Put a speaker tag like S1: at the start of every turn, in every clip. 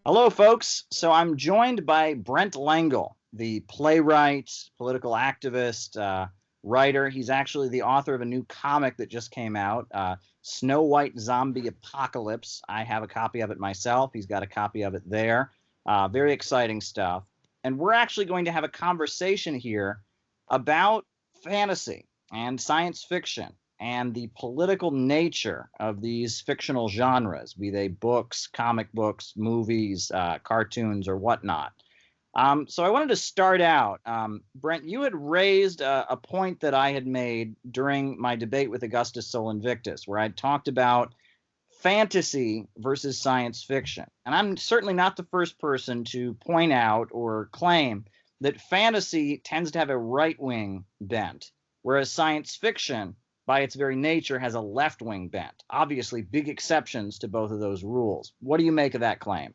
S1: Hello, folks. So I'm joined by Brent Lengel, the playwright, political activist, writer. He's actually the author of a new comic that just came out, Snow White Zombie Apocalypse. I have a copy of it myself. He's got a copy of it there. Very exciting stuff. And we're actually going to have a conversation here about fantasy and science fiction and the political nature of these fictional genres, be they books, comic books, movies, cartoons, or whatnot. So I wanted to start out. Brent, you had raised a point that I had made during my debate with Augustus Sol Invictus, where I talked about fantasy versus science fiction. And I'm certainly not the first person to point out or claim that fantasy tends to have a right wing bent, whereas science fiction, by its very nature, has a left wing bent. Obviously, big exceptions to both of those rules. What do you make of that claim?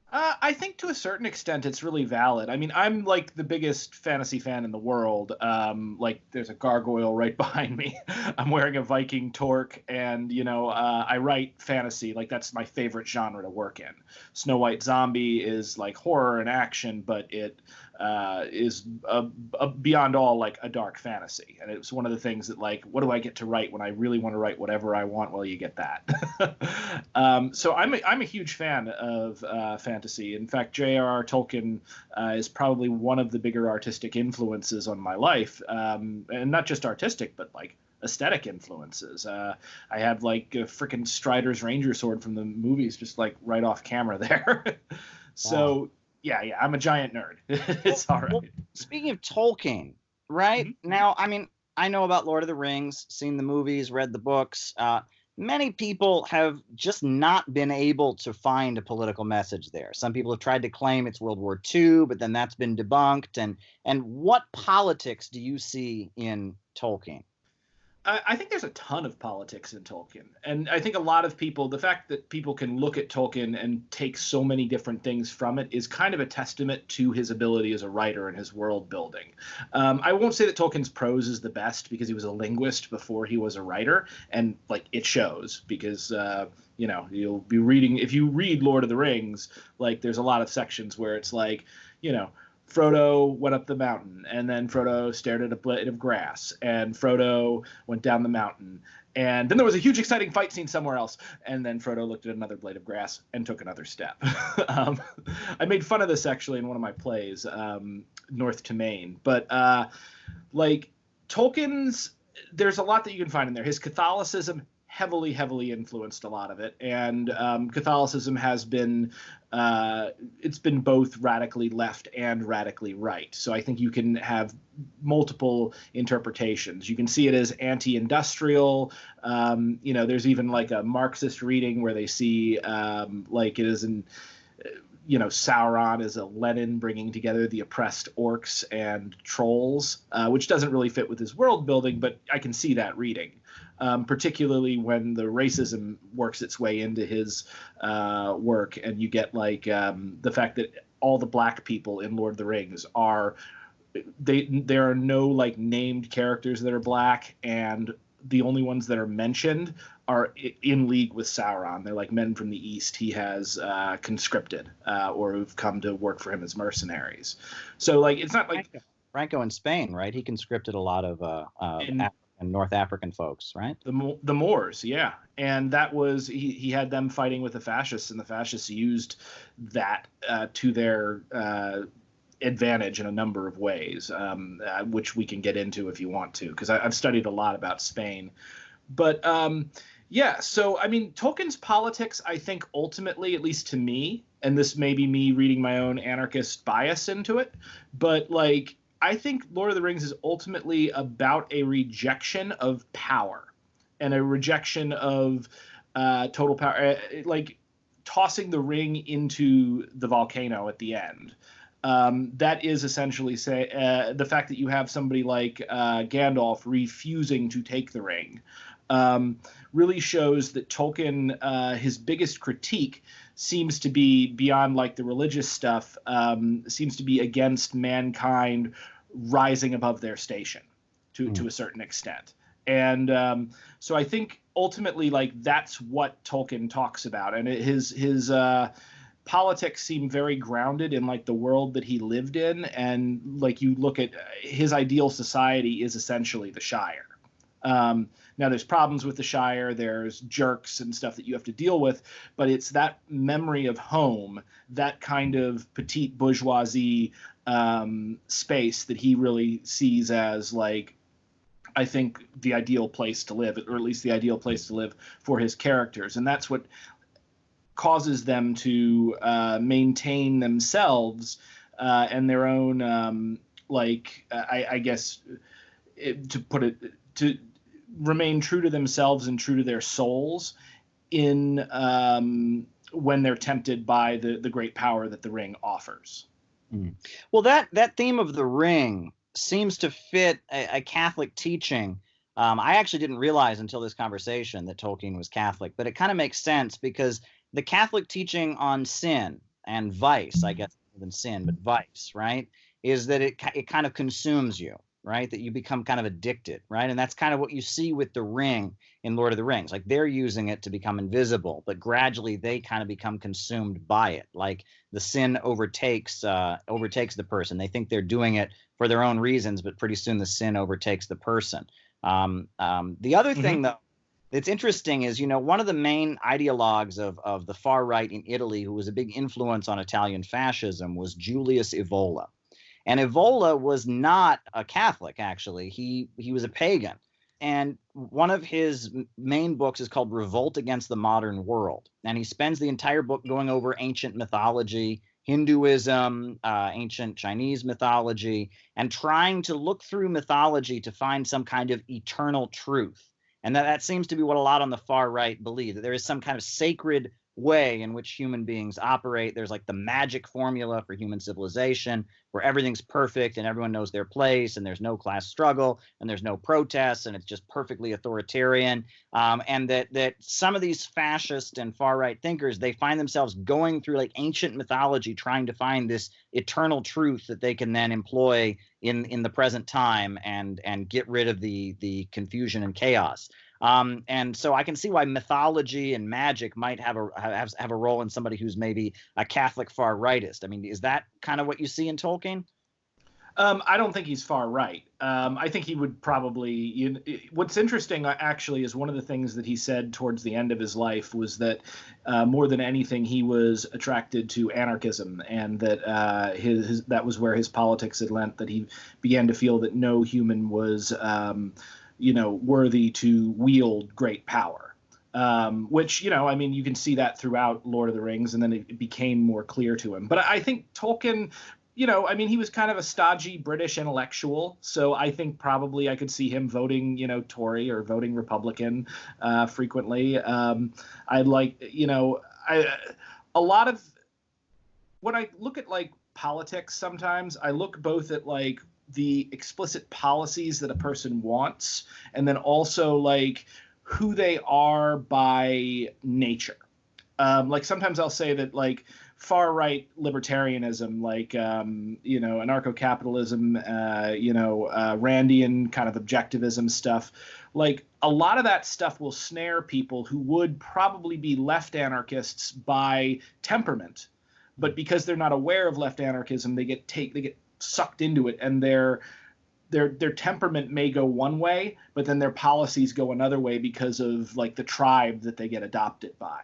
S2: I think to a certain extent it's really valid. I mean, I'm like the biggest fantasy fan in the world. Like there's a gargoyle right behind me. I'm wearing a Viking torque, and I write fantasy. Like that's my favorite genre to work in. Snow White Zombie is like horror and action, but it is beyond all like a dark fantasy. And it's one of the things that like, what do I get to write when I really want to write whatever I want? Well, you get that. So I'm a huge fan of fantasy. In fact, J.R.R. Tolkien is probably one of the bigger artistic influences on my life, and not just artistic, but like aesthetic influences. I have like a freaking Strider's Ranger sword from the movies, just like right off camera there. So.
S1: Wow.
S2: Yeah, I'm a giant nerd. It's all right.
S1: Well, speaking of Tolkien, right? Now, I mean, I know about Lord of the Rings, seen the movies, read the books. Many people have just not been able to find a political message there. Some people have tried to claim it's World War II, but then that's been debunked. And what politics do you see in Tolkien?
S2: I think there's a ton of politics in Tolkien. And I think a lot of people, the fact that people can look at Tolkien and take so many different things from it is kind of a testament to his ability as a writer and his world building. I won't say that Tolkien's prose is the best because he was a linguist before he was a writer. And like it shows because, you'll be reading, if you read Lord of the Rings, like there's a lot of sections where it's like, Frodo went up the mountain, and then Frodo stared at a blade of grass, and Frodo went down the mountain. And then there was a huge, exciting fight scene somewhere else, and then Frodo looked at another blade of grass and took another step. I made fun of this actually in one of my plays, North to Maine. But like Tolkien's, there's a lot that you can find in there. His Catholicism heavily influenced a lot of it, and Catholicism has been it's been both radically left and radically right. So I think you can have multiple interpretations. You can see it as anti-industrial. There's even like a Marxist reading where they see like it is in Sauron is a Lenin bringing together the oppressed orcs and trolls, which doesn't really fit with his world building, but I can see that reading. Particularly when the racism works its way into his work, and you get like the fact that all the black people in Lord of the Rings are there are no like named characters that are black, and the only ones that are mentioned are in league with Sauron. They're like men from the East he has conscripted or who've come to work for him as mercenaries. So like it's not like
S1: Franco in Spain, right? He conscripted a lot of and North African folks, right?
S2: The Moors, yeah, and that was he had them fighting with the fascists, and the fascists used that to their advantage in a number of ways, which we can get into if you want to, because I've studied a lot about Spain, but yeah. So I mean, Tolkien's politics, I think ultimately, at least to me, and this may be me reading my own anarchist bias into it, but like. I think Lord of the Rings is ultimately about a rejection of power and a rejection of total power, like tossing the ring into the volcano at the end. That is essentially the fact that you have somebody like Gandalf refusing to take the ring really shows that Tolkien, his biggest critique seems to be beyond like the religious stuff, seems to be against mankind rising above their station to a certain extent. And so I think ultimately like that's what Tolkien talks about. And his politics seem very grounded in like the world that he lived in, and like you look at his ideal society is essentially the Shire. Now there's problems with the Shire, there's jerks and stuff that you have to deal with, but it's that memory of home, that kind of petite bourgeoisie space that he really sees as like, I think, the ideal place to live, or at least the ideal place to live for his characters. And that's what causes them to maintain themselves and their own, I guess, to remain true to themselves and true to their souls in when they're tempted by the great power that the ring offers.
S1: Well, that theme of the ring seems to fit a Catholic teaching. I actually didn't realize until this conversation that Tolkien was Catholic, but it kind of makes sense because the Catholic teaching on sin and vice, I guess, more than sin, but vice, right, is that it kind of consumes you, right, that you become kind of addicted, right? And that's kind of what you see with the ring in Lord of the Rings. Like they're using it to become invisible, but gradually they kind of become consumed by it. Like the sin overtakes the person. They think they're doing it for their own reasons, but pretty soon the sin overtakes the person. The other thing, though, that's interesting is, one of the main ideologues of the far right in Italy, who was a big influence on Italian fascism, was Julius Evola. And Evola was not a Catholic, actually. He was a pagan. And one of his main books is called Revolt Against the Modern World. And he spends the entire book going over ancient mythology, Hinduism, ancient Chinese mythology, and trying to look through mythology to find some kind of eternal truth. And that seems to be what a lot on the far right believe, that there is some kind of sacred way in which human beings operate. There's like the magic formula for human civilization where everything's perfect and everyone knows their place and there's no class struggle and there's no protests and it's just perfectly authoritarian. And that some of these fascist and far right thinkers, they find themselves going through like ancient mythology trying to find this eternal truth that they can then employ in the present time and get rid of the confusion and chaos. And so I can see why mythology and magic might have a role in somebody who's maybe a Catholic far rightist. I mean, is that kind of what you see in Tolkien?
S2: I don't think he's far right. I think he would probably. What's interesting, actually, is one of the things that he said towards the end of his life was that more than anything, he was attracted to anarchism, and that that was where his politics had lent. That he began to feel that no human was worthy to wield great power, which, I mean, you can see that throughout Lord of the Rings, and then it became more clear to him. But I think Tolkien, I mean, he was kind of a stodgy British intellectual, so I think probably I could see him voting, Tory or voting Republican frequently. I like, a lot of when I look at like politics, sometimes I look both at like the explicit policies that a person wants, and then also like who they are by nature. Like sometimes I'll say that like far right libertarianism, like anarcho-capitalism, Randian kind of objectivism stuff, like a lot of that stuff will snare people who would probably be left anarchists by temperament, but because they're not aware of left anarchism, they get sucked into it, and their temperament may go one way, but then their policies go another way because of like the tribe that they get adopted by.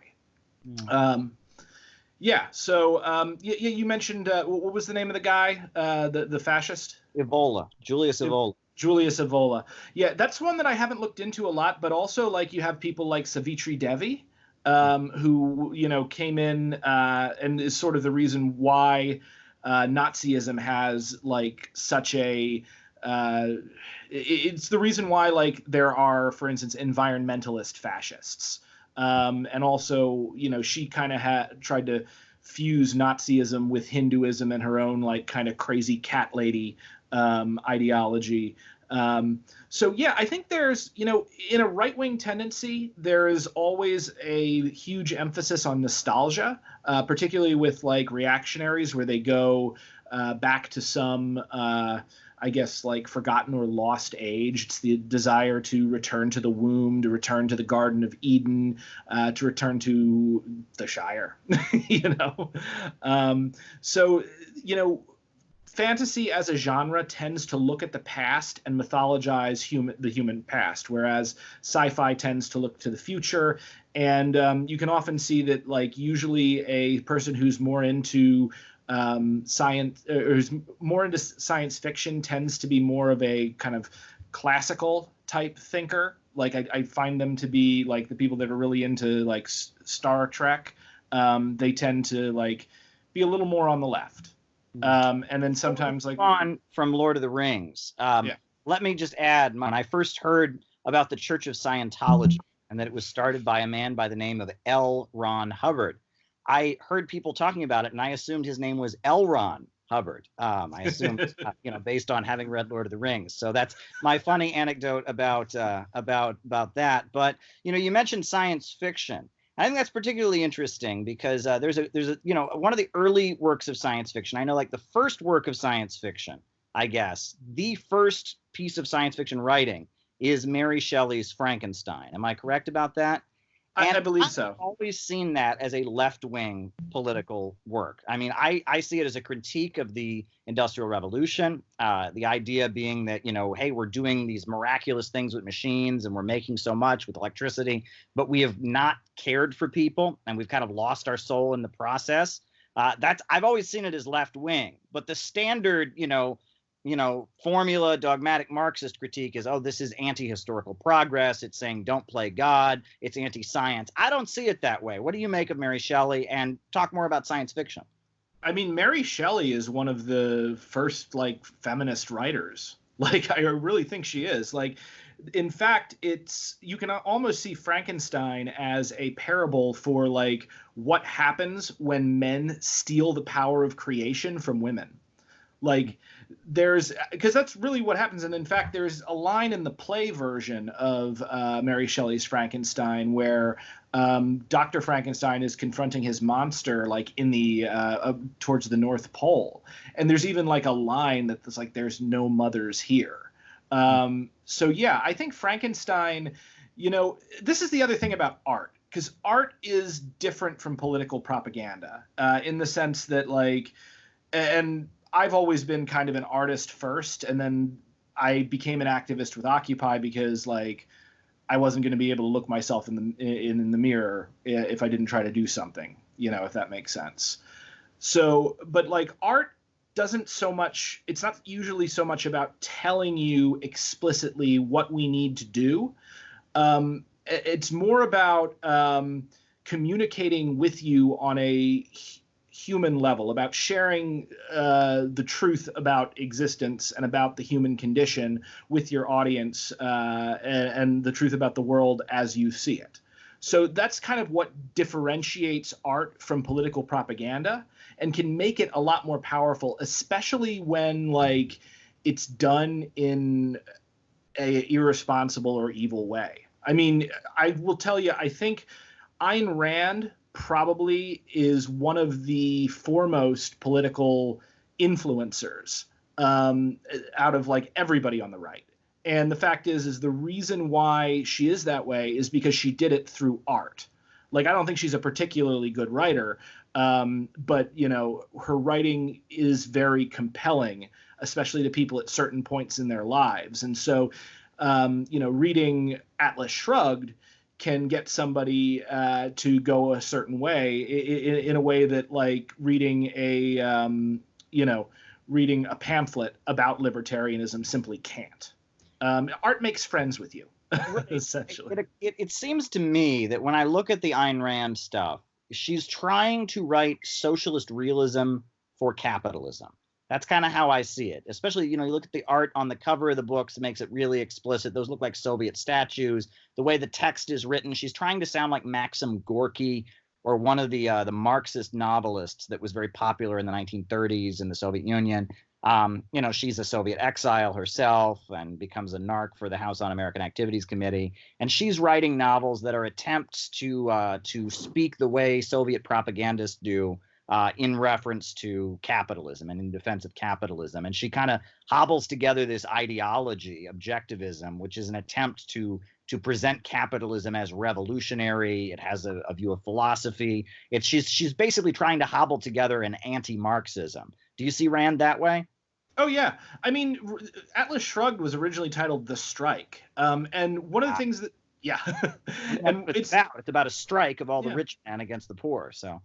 S2: So you mentioned what was the name of the guy, the fascist?
S1: Evola, Julius Evola.
S2: Julius Evola. Yeah, that's one that I haven't looked into a lot, but also like you have people like Savitri Devi, who came in and is sort of the reason why Nazism has like such a it's the reason why like there are, for instance, environmentalist fascists, and also she kind of tried to fuse Nazism with Hinduism and her own like kind of crazy cat lady ideology. So yeah, I think there's, in a right-wing tendency, there is always a huge emphasis on nostalgia, particularly with like reactionaries, where they go back to some, I guess, like forgotten or lost age. It's the desire to return to the womb, to return to the Garden of Eden, to return to the Shire, you know? So, you know, fantasy as a genre tends to look at the past and mythologize the human past, whereas sci-fi tends to look to the future. And you can often see that, like, usually a person who's more into science, or who's more into science fiction, tends to be more of a kind of classical type thinker. Like I find them to be like the people that are really into like Star Trek. They tend to like be a little more on the left. And then sometimes like
S1: on from Lord of the Rings.
S2: Yeah.
S1: Let me just add, when I first heard about the Church of Scientology and that it was started by a man by the name of L. Ron Hubbard, I heard people talking about it, and I assumed his name was L. Ron Hubbard. I assumed, based on having read Lord of the Rings. So that's my funny anecdote about that. But you mentioned science fiction. I think that's particularly interesting because there's a one of the early works of science fiction. I know, like, the first work of science fiction, I guess, the first piece of science fiction writing is Mary Shelley's Frankenstein. Am I correct about that?
S2: I believe so.
S1: I've always seen that as a left-wing political work. I mean, I see it as a critique of the Industrial Revolution, the idea being that, hey, we're doing these miraculous things with machines and we're making so much with electricity, but we have not cared for people and we've kind of lost our soul in the process. I've always seen it as left-wing, but the standard, formula dogmatic Marxist critique is, oh, this is anti-historical progress. It's saying don't play God. It's anti-science. I don't see it that way. What do you make of Mary Shelley? And talk more about science fiction.
S2: I mean, Mary Shelley is one of the first like feminist writers. Like, I really think she is. Like, in fact, you can almost see Frankenstein as a parable for like what happens when men steal the power of creation from women. Like, because that's really what happens. And in fact, there's a line in the play version of Mary Shelley's Frankenstein where Dr. Frankenstein is confronting his monster, like in the towards the North Pole. And there's even like a line that's like, there's no mothers here. So yeah, I think Frankenstein, this is the other thing about art, because art is different from political propaganda in the sense that, like, and I've always been kind of an artist first, and then I became an activist with Occupy because, like, I wasn't going to be able to look myself in the mirror if I didn't try to do something, if that makes sense. So, but like art doesn't so much, it's not usually so much about telling you explicitly what we need to do. It's more about communicating with you on a human level, about sharing the truth about existence and about the human condition with your audience, and the truth about the world as you see it. So that's kind of what differentiates art from political propaganda and can make it a lot more powerful, especially when, like, it's done in a irresponsible or evil way. I mean, I will tell you, I think Ayn Rand probably is one of the foremost political influencers out of like everybody on the right. And the fact is the reason why she is that way is because she did it through art. Like, I don't think she's a particularly good writer, but her writing is very compelling, especially to people at certain points in their lives. And so, reading Atlas Shrugged can get somebody to go a certain way in a way that, like, reading a pamphlet about libertarianism simply can't. Art makes friends with you, essentially.
S1: It seems to me that when I look at the Ayn Rand stuff, she's trying to write socialist realism for capitalism. That's kind of how I see it. Especially, you look at the art on the cover of the books, it makes it really explicit. Those look like Soviet statues. The way the text is written, she's trying to sound like Maxim Gorky or one of the Marxist novelists that was very popular in the 1930s in the Soviet Union. She's a Soviet exile herself and becomes a narc for the House Un-American Activities Committee. And she's writing novels that are attempts to speak the way Soviet propagandists do, in reference to capitalism and in defense of capitalism. And she kind of hobbles together this ideology, objectivism, which is an attempt to present capitalism as revolutionary. It has a view of philosophy. She's basically trying to hobble together an anti-Marxism. Do you see Rand that way?
S2: Oh yeah, I mean, Atlas Shrugged was originally titled The Strike, and one of the things that and
S1: it's about a strike of all the rich men against the poor. So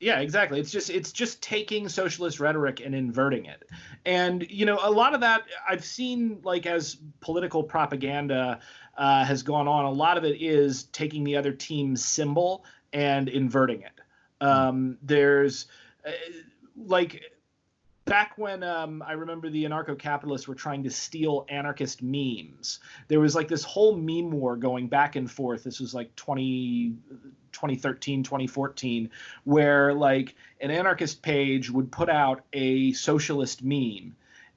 S2: yeah, exactly. It's just taking socialist rhetoric and inverting it. And, you know, a lot of that I've seen, like, as political propaganda has gone on, a lot of it is taking the other team's symbol and inverting it. There's like back when I remember the anarcho-capitalists were trying to steal anarchist memes. There was like this whole meme war going back and forth. This was like 2013, 2014, where like an anarchist page would put out a socialist meme,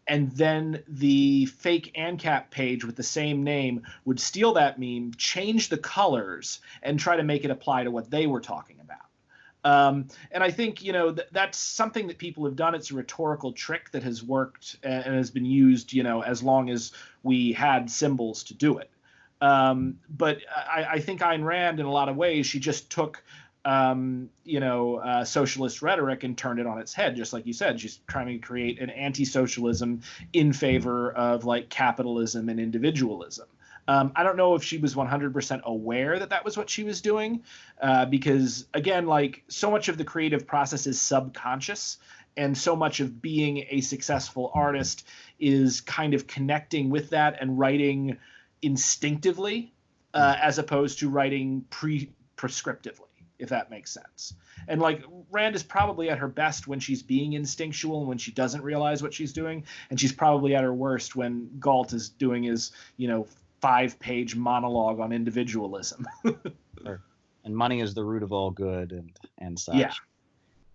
S2: and then the fake ANCAP page with the same name would steal that meme, change the colors, and try to make it apply to what they were talking about. And I think, you know, that's something that people have done. It's a rhetorical trick that has worked and has been used, you know, as long as we had symbols to do it. But I think Ayn Rand, in a lot of ways, she just took, socialist rhetoric and turned it on its head. Just like you said, she's trying to create an anti-socialism in favor of like capitalism and individualism. I don't know if she was 100% aware that that was what she was doing, because, again, like so much of the creative process is subconscious, and so much of being a successful artist is kind of connecting with that and writing instinctively as opposed to writing prescriptively, if that makes sense. And like Rand is probably at her best when she's being instinctual and when she doesn't realize what she's doing, and she's probably at her worst when Galt is doing his, 5-page monologue on individualism.
S1: Sure. And money is the root of all good and such.
S2: Yeah.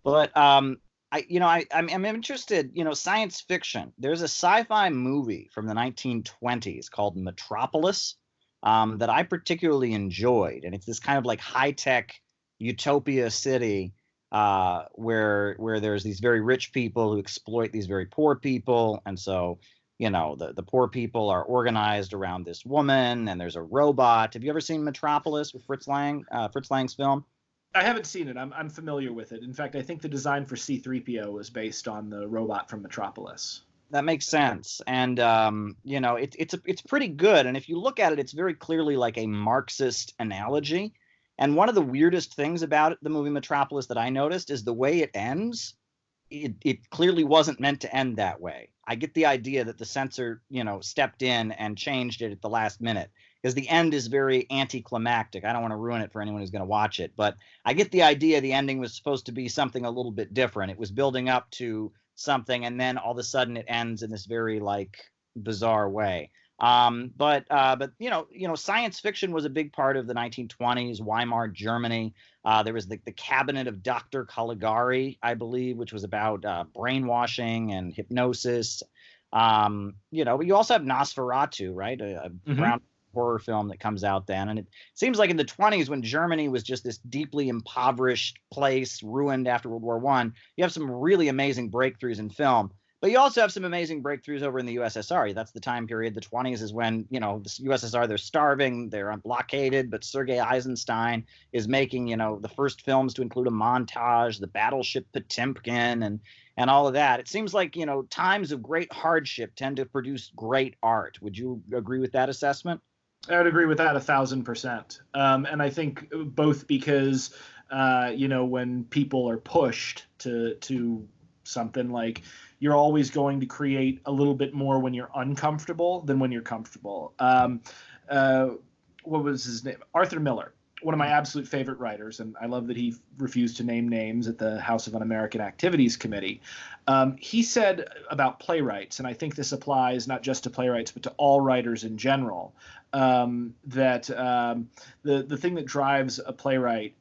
S1: But I'm interested, science fiction. There's a sci-fi movie from the 1920s called Metropolis that I particularly enjoyed. And it's this kind of like high-tech utopia city where there's these very rich people who exploit these very poor people. And so the poor people are organized around this woman, and there's a robot. Have you ever seen Metropolis with Fritz Lang's film?
S2: I haven't seen it. I'm familiar with it. In fact, I think the design for C-3PO was based on the robot from Metropolis.
S1: That makes sense. And, it's pretty good. And if you look at it, it's very clearly like a Marxist analogy. And one of the weirdest things about the movie Metropolis that I noticed is the way it ends. It clearly wasn't meant to end that way. I get the idea that the censor, stepped in and changed it at the last minute, because the end is very anticlimactic. I don't want to ruin it for anyone who's going to watch it, but I get the idea the ending was supposed to be something a little bit different. It was building up to something, and then all of a sudden it ends in this very like bizarre way. But science fiction was a big part of the 1920s, Weimar Germany. There was the Cabinet of Dr. Caligari, I believe, which was about brainwashing and hypnosis. But you also have Nosferatu, right? A brown horror film that comes out then. And it seems like in the 20s, when Germany was just this deeply impoverished place, ruined after World War I, you have some really amazing breakthroughs in film. But you also have some amazing breakthroughs over in the USSR. That's the time period. The 20s is when, the USSR, they're starving, they're blockaded, but Sergei Eisenstein is making, the first films to include a montage, the battleship Potemkin, and all of that. It seems like, times of great hardship tend to produce great art. Would you agree with that assessment?
S2: I would agree with that 1,000%. And I think both because, when people are pushed to something, like, you're always going to create a little bit more when you're uncomfortable than when you're comfortable. What was his name? Arthur Miller, one of my absolute favorite writers, and I love that he refused to name names at the House of Un-American Activities Committee. He said about playwrights, and I think this applies not just to playwrights but to all writers in general, that the thing that drives a playwright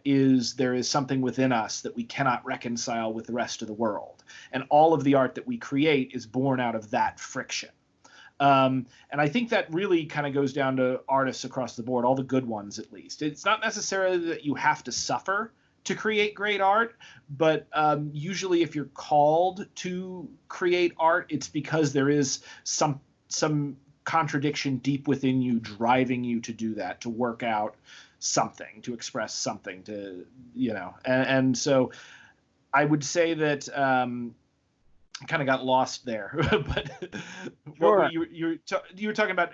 S2: is there is something within us that we cannot reconcile with the rest of the world. And all of the art that we create is born out of that friction. And I think that really kind of goes down to artists across the board, all the good ones at least. It's not necessarily that you have to suffer to create great art, but usually if you're called to create art, it's because there is some contradiction deep within you driving you to do that, to work out something, to express something, to, you know, and so I would say that I kind of got lost there, but
S1: Sure.
S2: you were talking about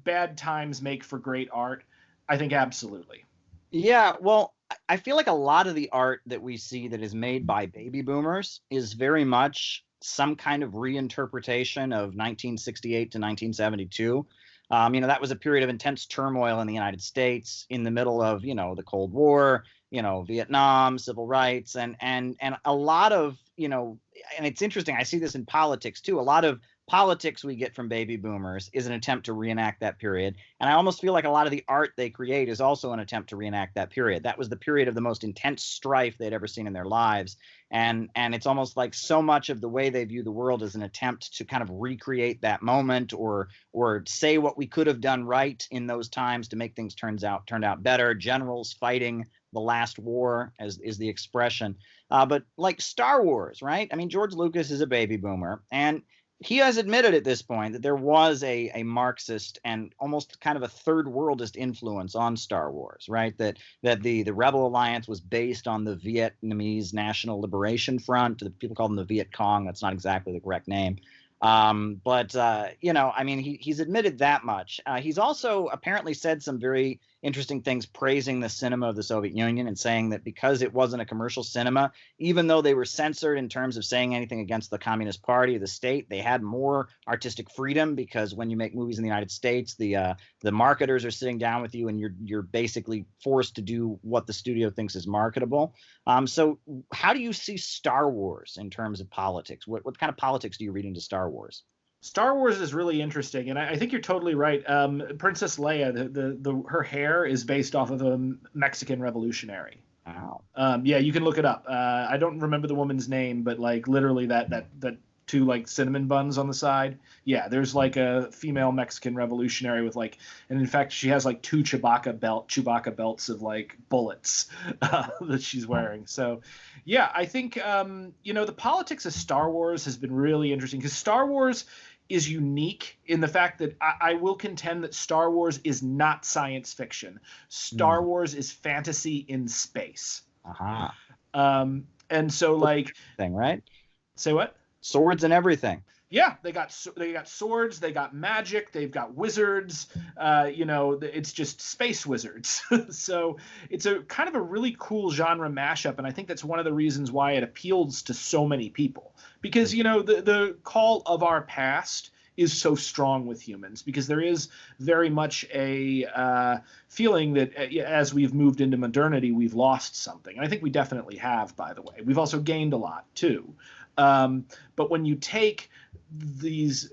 S2: bad times make for great art. I think absolutely.
S1: Yeah, well, I feel like a lot of the art that we see that is made by baby boomers is very much some kind of reinterpretation of 1968 to 1972. That was a period of intense turmoil in the United States in the middle of, the Cold War, Vietnam, civil rights, and a lot of, and it's interesting. I see this in politics too. A lot of politics we get from baby boomers is an attempt to reenact that period. And I almost feel like a lot of the art they create is also an attempt to reenact that period. That was the period of the most intense strife they'd ever seen in their lives. And it's almost like so much of the way they view the world is an attempt to kind of recreate that moment, or say what we could have done right in those times to make things turned out better. Generals fighting the last war, as is the expression. But like Star Wars, right? I mean, George Lucas is a baby boomer, and he has admitted at this point that there was a Marxist and almost kind of a third worldist influence on Star Wars, right? That the Rebel Alliance was based on the Vietnamese National Liberation Front. People call them the Viet Cong. That's not exactly the correct name. But I mean, he's admitted that much. He's also apparently said some very interesting things praising the cinema of the Soviet Union and saying that because it wasn't a commercial cinema, even though they were censored in terms of saying anything against the Communist Party or the state, they had more artistic freedom, because when you make movies in the United States, the marketers are sitting down with you and you're basically forced to do what the studio thinks is marketable. So how do you see Star Wars in terms of politics? What kind of politics do you read into Star Wars?
S2: Star Wars is really interesting, and I think you're totally right. Princess Leia, her hair is based off of a Mexican revolutionary.
S1: Wow.
S2: Yeah, you can look it up. I don't remember the woman's name, but like literally that two like cinnamon buns on the side. Yeah, there's like a female Mexican revolutionary with like, and in fact she has like two Chewbacca belts of like bullets that she's wearing. So yeah, I think the politics of Star Wars has been really interesting, because Star Wars is unique in the fact that I will contend that Star Wars is not science fiction. Star Wars is fantasy in space. And so like
S1: thing, right?
S2: Say what?
S1: Swords and everything.
S2: Yeah, they got swords, they got magic, they've got wizards. It's just space wizards. So it's a kind of a really cool genre mashup, and I think that's one of the reasons why it appeals to so many people. Because the call of our past is so strong with humans, because there is very much a feeling that as we've moved into modernity, we've lost something. And I think we definitely have, by the way. We've also gained a lot too. But when you take these,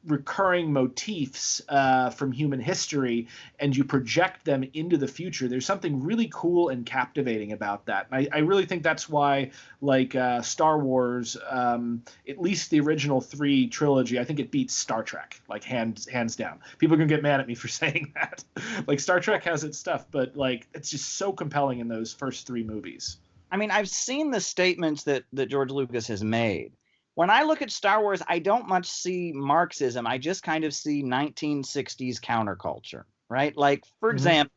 S2: recurring motifs from human history and you project them into the future, there's something really cool and captivating about that. And I really think that's why, like Star Wars, at least the original 3 trilogy, I think it beats Star Trek, like hands down. People are gonna get mad at me for saying that. Like Star Trek has its stuff, but like it's just so compelling in those first 3 movies.
S1: I mean, I've seen the statements that George Lucas has made. When I look at Star Wars, I don't much see Marxism. I just kind of see 1960s counterculture, right? Like, for example,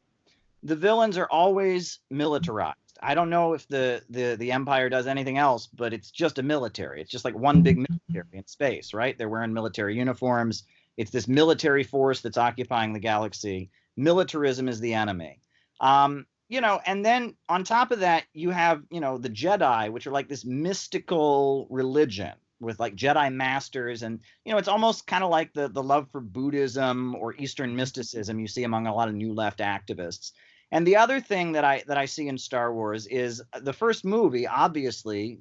S1: the villains are always militarized. I don't know if the Empire does anything else, but it's just a military. It's just like one big military in space, right? They're wearing military uniforms. It's this military force that's occupying the galaxy. Militarism is the enemy. And then on top of that, you have, the Jedi, which are like this mystical religion with like Jedi masters. And, it's almost kind of like the love for Buddhism or Eastern mysticism you see among a lot of new left activists. And the other thing that I see in Star Wars is the first movie, obviously,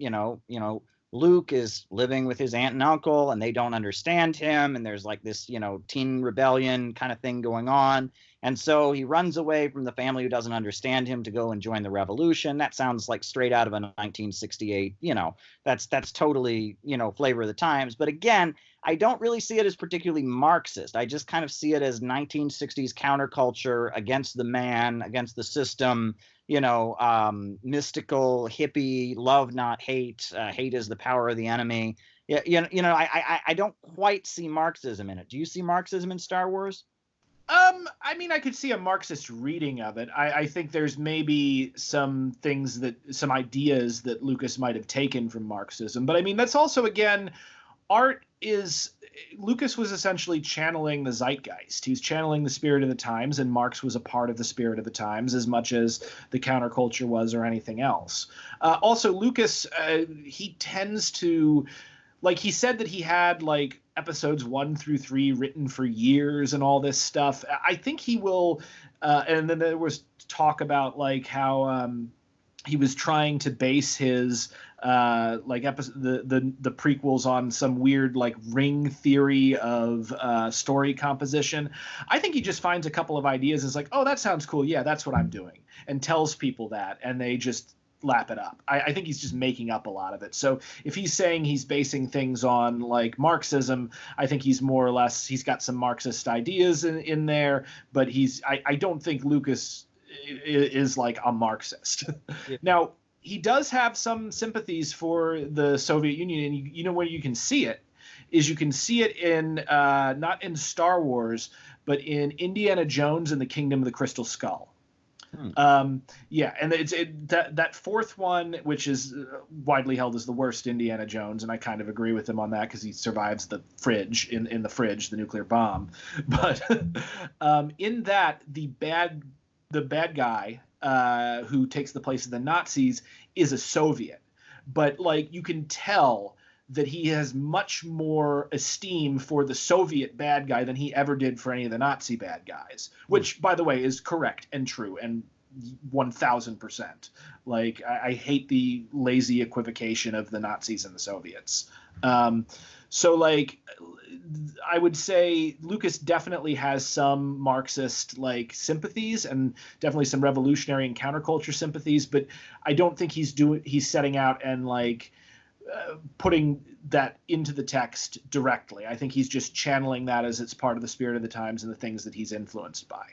S1: Luke is living with his aunt and uncle, and they don't understand him. And there's like this, teen rebellion kind of thing going on. And so he runs away from the family who doesn't understand him to go and join the revolution. That sounds like straight out of a 1968, that's totally, flavor of the times. But again, I don't really see it as particularly Marxist. I just kind of see it as 1960s counterculture against the man, against the system, mystical hippie love, not hate. Hate is the power of the enemy. Yeah, I don't quite see Marxism in it. Do you see Marxism in Star Wars?
S2: I mean, I could see a Marxist reading of it. I think there's maybe some ideas that Lucas might have taken from Marxism. But I mean, that's also, again, Lucas was essentially channeling the zeitgeist. He's channeling the spirit of the times, and Marx was a part of the spirit of the times as much as the counterculture was or anything else. Also, Lucas, he tends to, like, he said that he had like episodes 1 through 3 written for years and all this stuff. I think he will, and then there was talk about like how he was trying to base his the prequels on some weird like ring theory of story composition. I think he just finds a couple of ideas and is like, oh, that sounds cool. Yeah, that's what I'm doing, and tells people that, and they just lap it up. I think he's just making up a lot of it. So if he's saying he's basing things on like Marxism, I think he's more or less, he's got some Marxist ideas in there, but I don't think Lucas is like a Marxist. Yeah. Now, he does have some sympathies for the Soviet Union, and you know where you can see it is you can see it in not in Star Wars, but in Indiana Jones and the Kingdom of the Crystal Skull. Yeah, and that fourth one, which is widely held as the worst Indiana Jones, and I kind of agree with him on that because he survives the fridge in the fridge, the nuclear bomb. But in that, the bad guy who takes the place of the Nazis is a Soviet, but like you can tell that he has much more esteem for the Soviet bad guy than he ever did for any of the Nazi bad guys, which, by the way, is correct and true and 1000%. Like, I hate the lazy equivocation of the Nazis and the Soviets. So, like, I would say Lucas definitely has some Marxist, like, sympathies and definitely some revolutionary and counterculture sympathies, but I don't think he's setting out and, like, putting that into the text directly. I think he's just channeling that as it's part of the spirit of the times and the things that he's influenced by.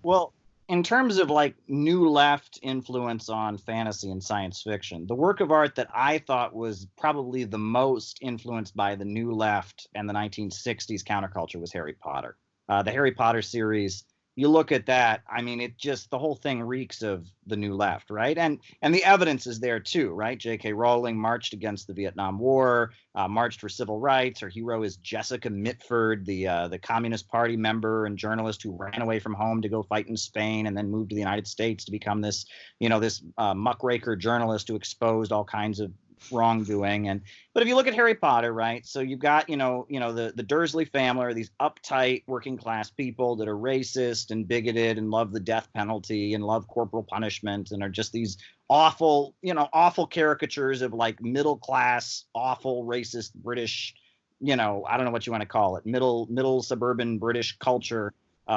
S1: Well, in terms of like new left influence on fantasy and science fiction, the work of art that I thought was probably the most influenced by the new left and the 1960s counterculture was Harry Potter. The Harry Potter series, you look at that, I mean, it just, the whole thing reeks of the new left, right? And the evidence is there too, right? J.K. Rowling marched against the Vietnam War, marched for civil rights. Her hero is Jessica Mitford, the Communist Party member and journalist who ran away from home to go fight in Spain and then moved to the United States to become this muckraker journalist who exposed all kinds of wrongdoing. But if you look at Harry Potter, right, so you've got the Dursley family are these uptight working class people that are racist and bigoted and love the death penalty and love corporal punishment and are just these awful caricatures of like middle class awful racist British, I don't know what you want to call it, middle suburban British culture,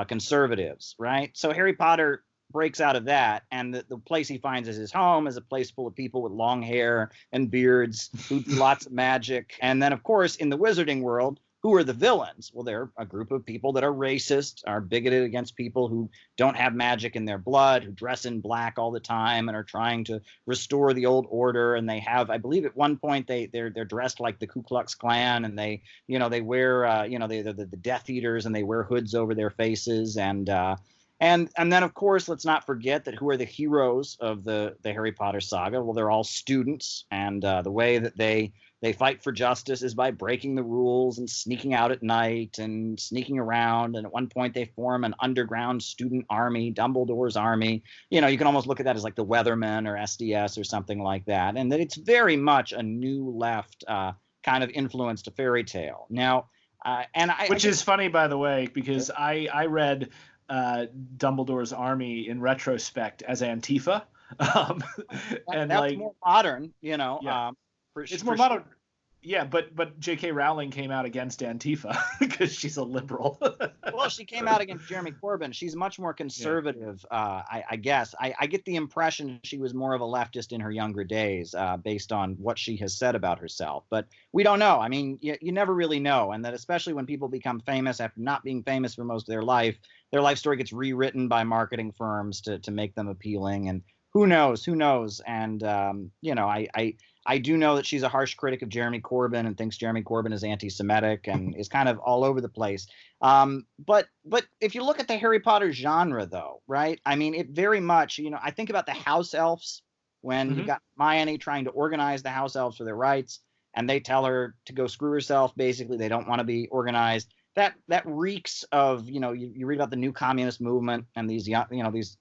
S1: conservatives, right? So Harry Potter breaks out of that, and the place he finds as his home is a place full of people with long hair and beards who do lots of magic. And then, of course, in the wizarding world, who are the villains? Well, they're a group of people that are racist, are bigoted against people who don't have magic in their blood, who dress in black all the time and are trying to restore the old order. And they have, I believe at one point, they're dressed like the Ku Klux Klan, and they wear, they're the Death Eaters, and they wear hoods over their faces. And then, of course, let's not forget that who are the heroes of the Harry Potter saga? Well, they're all students, and the way that they fight for justice is by breaking the rules and sneaking out at night and sneaking around. And at one point, they form an underground student army, Dumbledore's army. You can almost look at that as like the Weathermen or SDS or something like that. And that it's very much a new left kind of influence to fairy tale. Now,
S2: which is funny, by the way, because I read Dumbledore's army in retrospect as Antifa,
S1: and that's like more modern,
S2: Yeah. It's more modern. Yeah, but J.K. Rowling came out against Antifa because she's a liberal.
S1: Well, she came out against Jeremy Corbyn. She's much more conservative, I guess. I get the impression she was more of a leftist in her younger days, based on what she has said about herself. But we don't know. I mean, you never really know. And that especially when people become famous after not being famous for most of their life story gets rewritten by marketing firms to make them appealing. And who knows? Who knows? And, I do know that she's a harsh critic of Jeremy Corbyn and thinks Jeremy Corbyn is anti-Semitic and is kind of all over the place. But if you look at the Harry Potter genre, though, right? I mean, it very much, I think about the house elves when you've got Hermione trying to organize the house elves for their rights, and they tell her to go screw herself. Basically, they don't want to be organized. That reeks of, you read about the new communist movement and these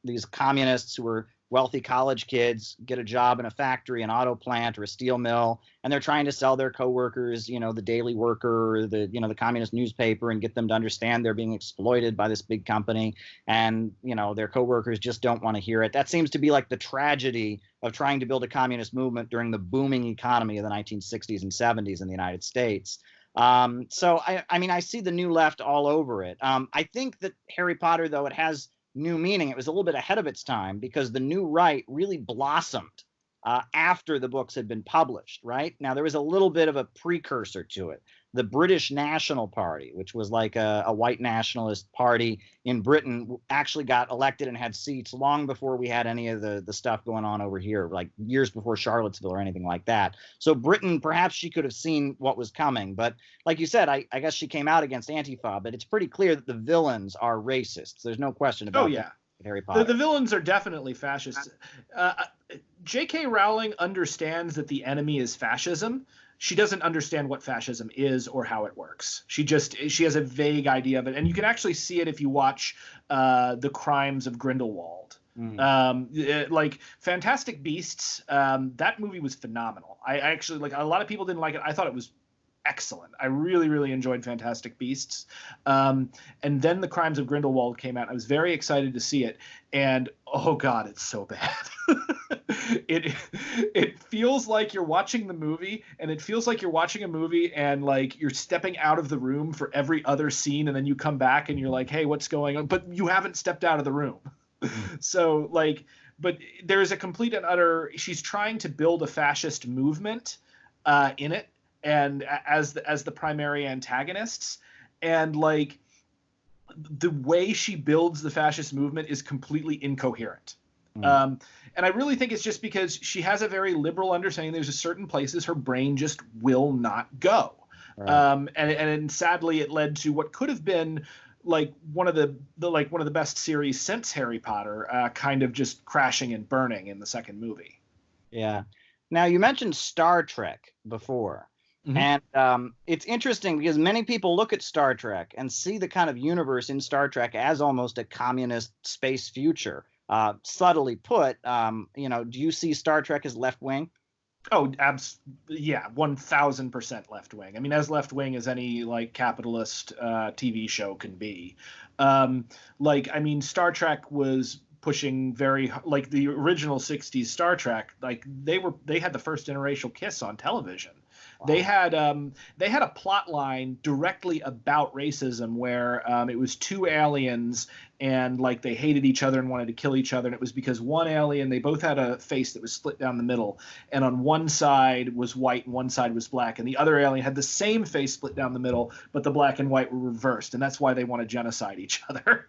S1: these communists who are wealthy college kids get a job in a factory, an auto plant, or a steel mill, and they're trying to sell their coworkers, the Daily Worker, or the communist newspaper, and get them to understand they're being exploited by this big company, and their coworkers just don't want to hear it. That seems to be like the tragedy of trying to build a communist movement during the booming economy of the 1960s and 70s in the United States. So I mean, I see the new left all over it. I think that Harry Potter, though, it has new meaning. It was a little bit ahead of its time because the new right really blossomed after the books had been published, right? Now, there was a little bit of a precursor to it. The British National Party, which was like a white nationalist party in Britain, actually got elected and had seats long before we had any of the stuff going on over here, like years before Charlottesville or anything like that. So Britain, perhaps she could have seen what was coming. But like you said, I guess she came out against Antifa, but it's pretty clear that the villains are racists. There's no question about that. Harry Potter.
S2: The villains are definitely fascists. J.K. Rowling understands that the enemy is fascism. She doesn't understand what fascism is or how it works. She has a vague idea of it, and you can actually see it if you watch The Crimes of Grindelwald. Like Fantastic Beasts, that movie was phenomenal. I actually, like, a lot of people didn't like it. I thought it was excellent. I really, really enjoyed Fantastic Beasts. And then The Crimes of Grindelwald came out. I was very excited to see it. And oh God, it's so bad. It feels like you're watching the movie, and it feels like you're watching a movie and like you're stepping out of the room for every other scene, and then you come back and you're like, hey, what's going on? But you haven't stepped out of the room. So like, but there's a complete and utter, she's trying to build a fascist movement in it, and as the primary antagonists, and like the way she builds the fascist movement is completely incoherent. And I really think it's just because she has a very liberal understanding. There's a certain places her brain just will not go. Right. And sadly it led to what could have been like one of the best series since Harry Potter, kind of just crashing and burning in the second movie.
S1: Yeah. Now, you mentioned Star Trek before. And it's interesting because many people look at Star Trek and see the kind of universe in Star Trek as almost a communist space future. Subtly put, do you see Star Trek as left wing?
S2: Oh, yeah, 1000% left wing. I mean, as left wing as any like capitalist TV show can be. Star Trek was pushing very, like, the original 60s Star Trek, like they had the first interracial kiss on television. Wow. They had a plot line directly about racism where it was two aliens and like they hated each other and wanted to kill each other, and it was because one alien, they both had a face that was split down the middle, and on one side was white and one side was black, and the other alien had the same face split down the middle, but the black and white were reversed, and that's why they want to genocide each other.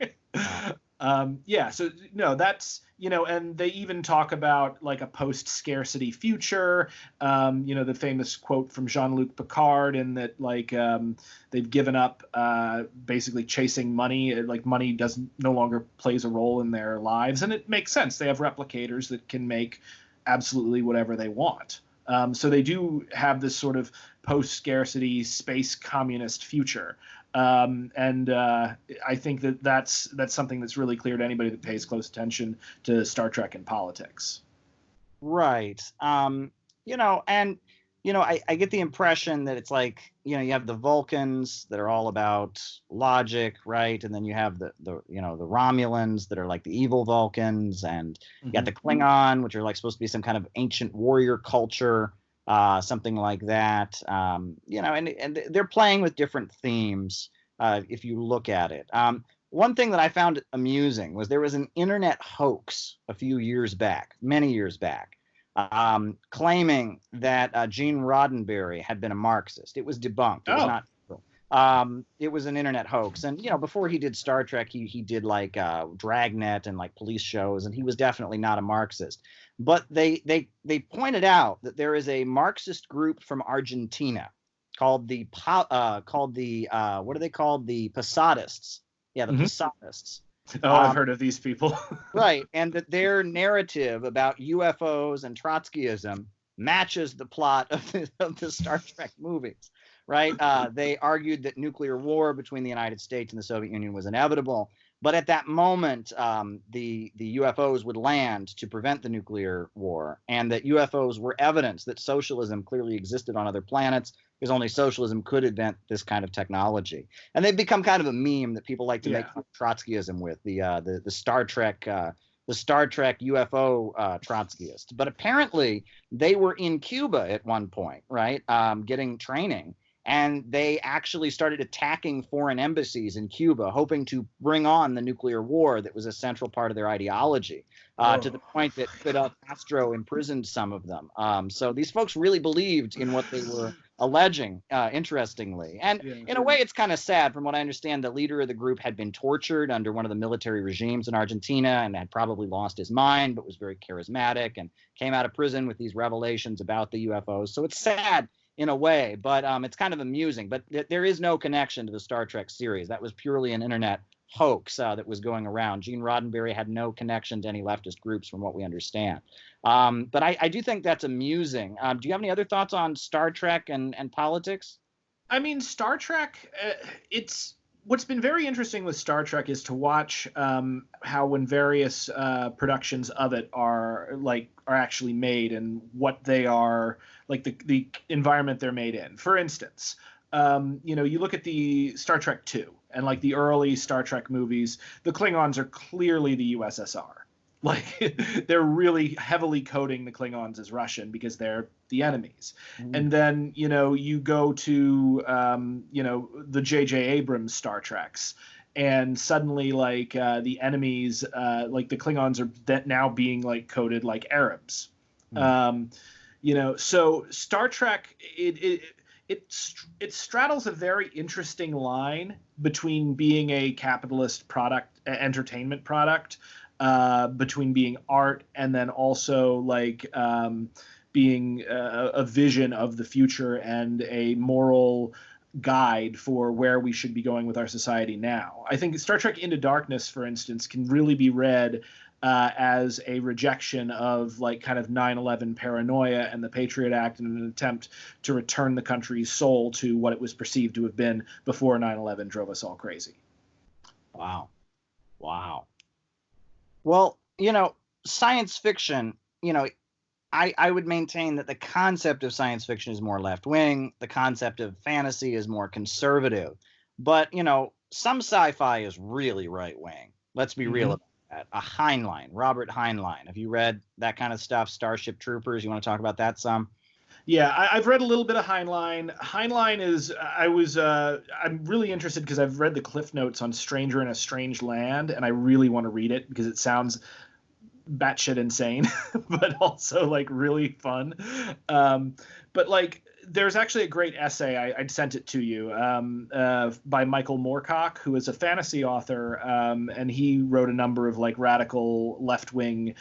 S2: Wow. So no, that's, and they even talk about like a post-scarcity future, the famous quote from Jean-Luc Picard, in that like they've given up basically chasing money, like money no longer plays a role in their lives, and it makes sense. They have replicators that can make absolutely whatever they want. So they do have this sort of post-scarcity space communist future. I think that's something that's really clear to anybody that pays close attention to Star Trek and politics.
S1: Right. I get the impression that it's like, you have the Vulcans that are all about logic, right? And then you have the Romulans that are like the evil Vulcans, and you got the Klingon, which are like supposed to be some kind of ancient warrior culture. something like that. And they're playing with different themes if you look at it. One thing that I found amusing was there was an internet hoax a few years back, many years back, claiming that Gene Roddenberry had been a Marxist. It was debunked. It was not true. It was an internet hoax. And, before he did Star Trek, he did like Dragnet and like police shows, and he was definitely not a Marxist. But they pointed out that there is a Marxist group from Argentina called the what are they called? The Posadists. Yeah, the Posadists.
S2: Oh, I've heard of these people.
S1: Right, and that their narrative about UFOs and Trotskyism matches the plot of the Star Trek movies. Right? They argued that nuclear war between the United States and the Soviet Union was inevitable. But at that moment, the UFOs would land to prevent the nuclear war, and that UFOs were evidence that socialism clearly existed on other planets, because only socialism could invent this kind of technology. And they've become kind of a meme that people like to make Trotskyism with, the Star Trek UFO Trotskyist. But apparently they were in Cuba at one point, right, getting training. And they actually started attacking foreign embassies in Cuba, hoping to bring on the nuclear war that was a central part of their ideology, to the point that Fidel Castro imprisoned some of them. So these folks really believed in what they were alleging, interestingly. And in a way, it's kind of sad. From what I understand, the leader of the group had been tortured under one of the military regimes in Argentina and had probably lost his mind, but was very charismatic and came out of prison with these revelations about the UFOs. So it's sad in a way, but it's kind of amusing. But there is no connection to the Star Trek series. That was purely an internet hoax that was going around. Gene Roddenberry had no connection to any leftist groups, from what we understand. But I do think that's amusing. Do you have any other thoughts on Star Trek and politics?
S2: I mean, Star Trek, it's what's been very interesting with Star Trek is to watch how when various productions of it are actually made and what they are, like the environment they're made in. For instance, you look at the Star Trek II and like the early Star Trek movies, the Klingons are clearly the USSR. Like they're really heavily coding the Klingons as Russian because they're the enemies. And then, you go to, the J.J. Abrams Star Treks, and suddenly like the enemies, like the Klingons are now being like coded like Arabs. So Star Trek, it straddles a very interesting line between being a capitalist product, entertainment product, between being art and then also like being a vision of the future and a moral guide for where we should be going with our society now. I think Star Trek Into Darkness, for instance, can really be read as a rejection of like kind of 9/11 paranoia and the Patriot Act, and an attempt to return the country's soul to what it was perceived to have been before 9/11 drove us all crazy.
S1: Wow. Well, science fiction, I would maintain that the concept of science fiction is more left-wing. The concept of fantasy is more conservative. But, some sci-fi is really right-wing. Let's be real about that. Heinlein, Robert Heinlein. Have you read that kind of stuff? Starship Troopers? You want to talk about that some?
S2: Yeah, I've read a little bit of Heinlein. Heinlein is, I'm really interested because I've read the Cliff Notes on Stranger in a Strange Land, and I really want to read it because it sounds batshit insane, but also like really fun. But like, there's actually a great essay, I'd sent it to you, by Michael Moorcock, who is a fantasy author, and he wrote a number of like radical left-wing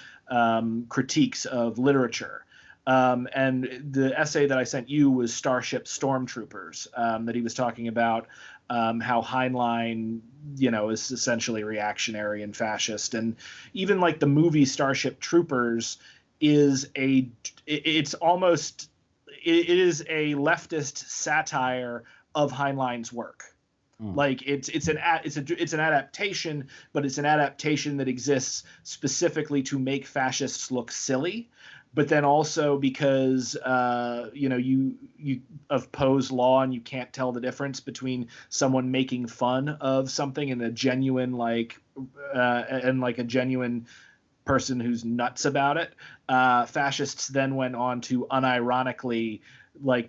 S2: critiques of literature. And the essay that I sent you was Starship Stormtroopers, that he was talking about how Heinlein, is essentially reactionary and fascist. And even like the movie Starship Troopers is it is a leftist satire of Heinlein's work. Like it's an adaptation, but it's an adaptation that exists specifically to make fascists look silly. But then also because you oppose law and you can't tell the difference between someone making fun of something and a genuine person who's nuts about it. Fascists then went on to unironically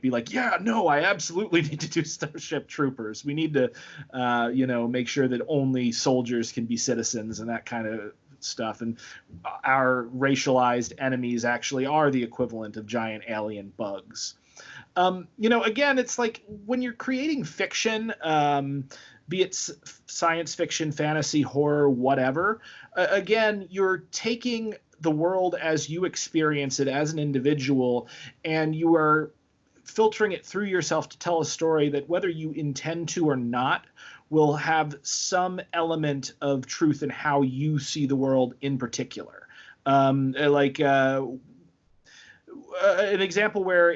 S2: be like, yeah, no, I absolutely need to do Starship Troopers. We need to, make sure that only soldiers can be citizens and that kind of stuff. And our racialized enemies actually are the equivalent of giant alien bugs. Again, it's like when you're creating fiction, be it science fiction, fantasy, horror, whatever, again, you're taking the world as you experience it as an individual, and you are filtering it through yourself to tell a story that, whether you intend to or not, will have some element of truth in how you see the world in particular. An example where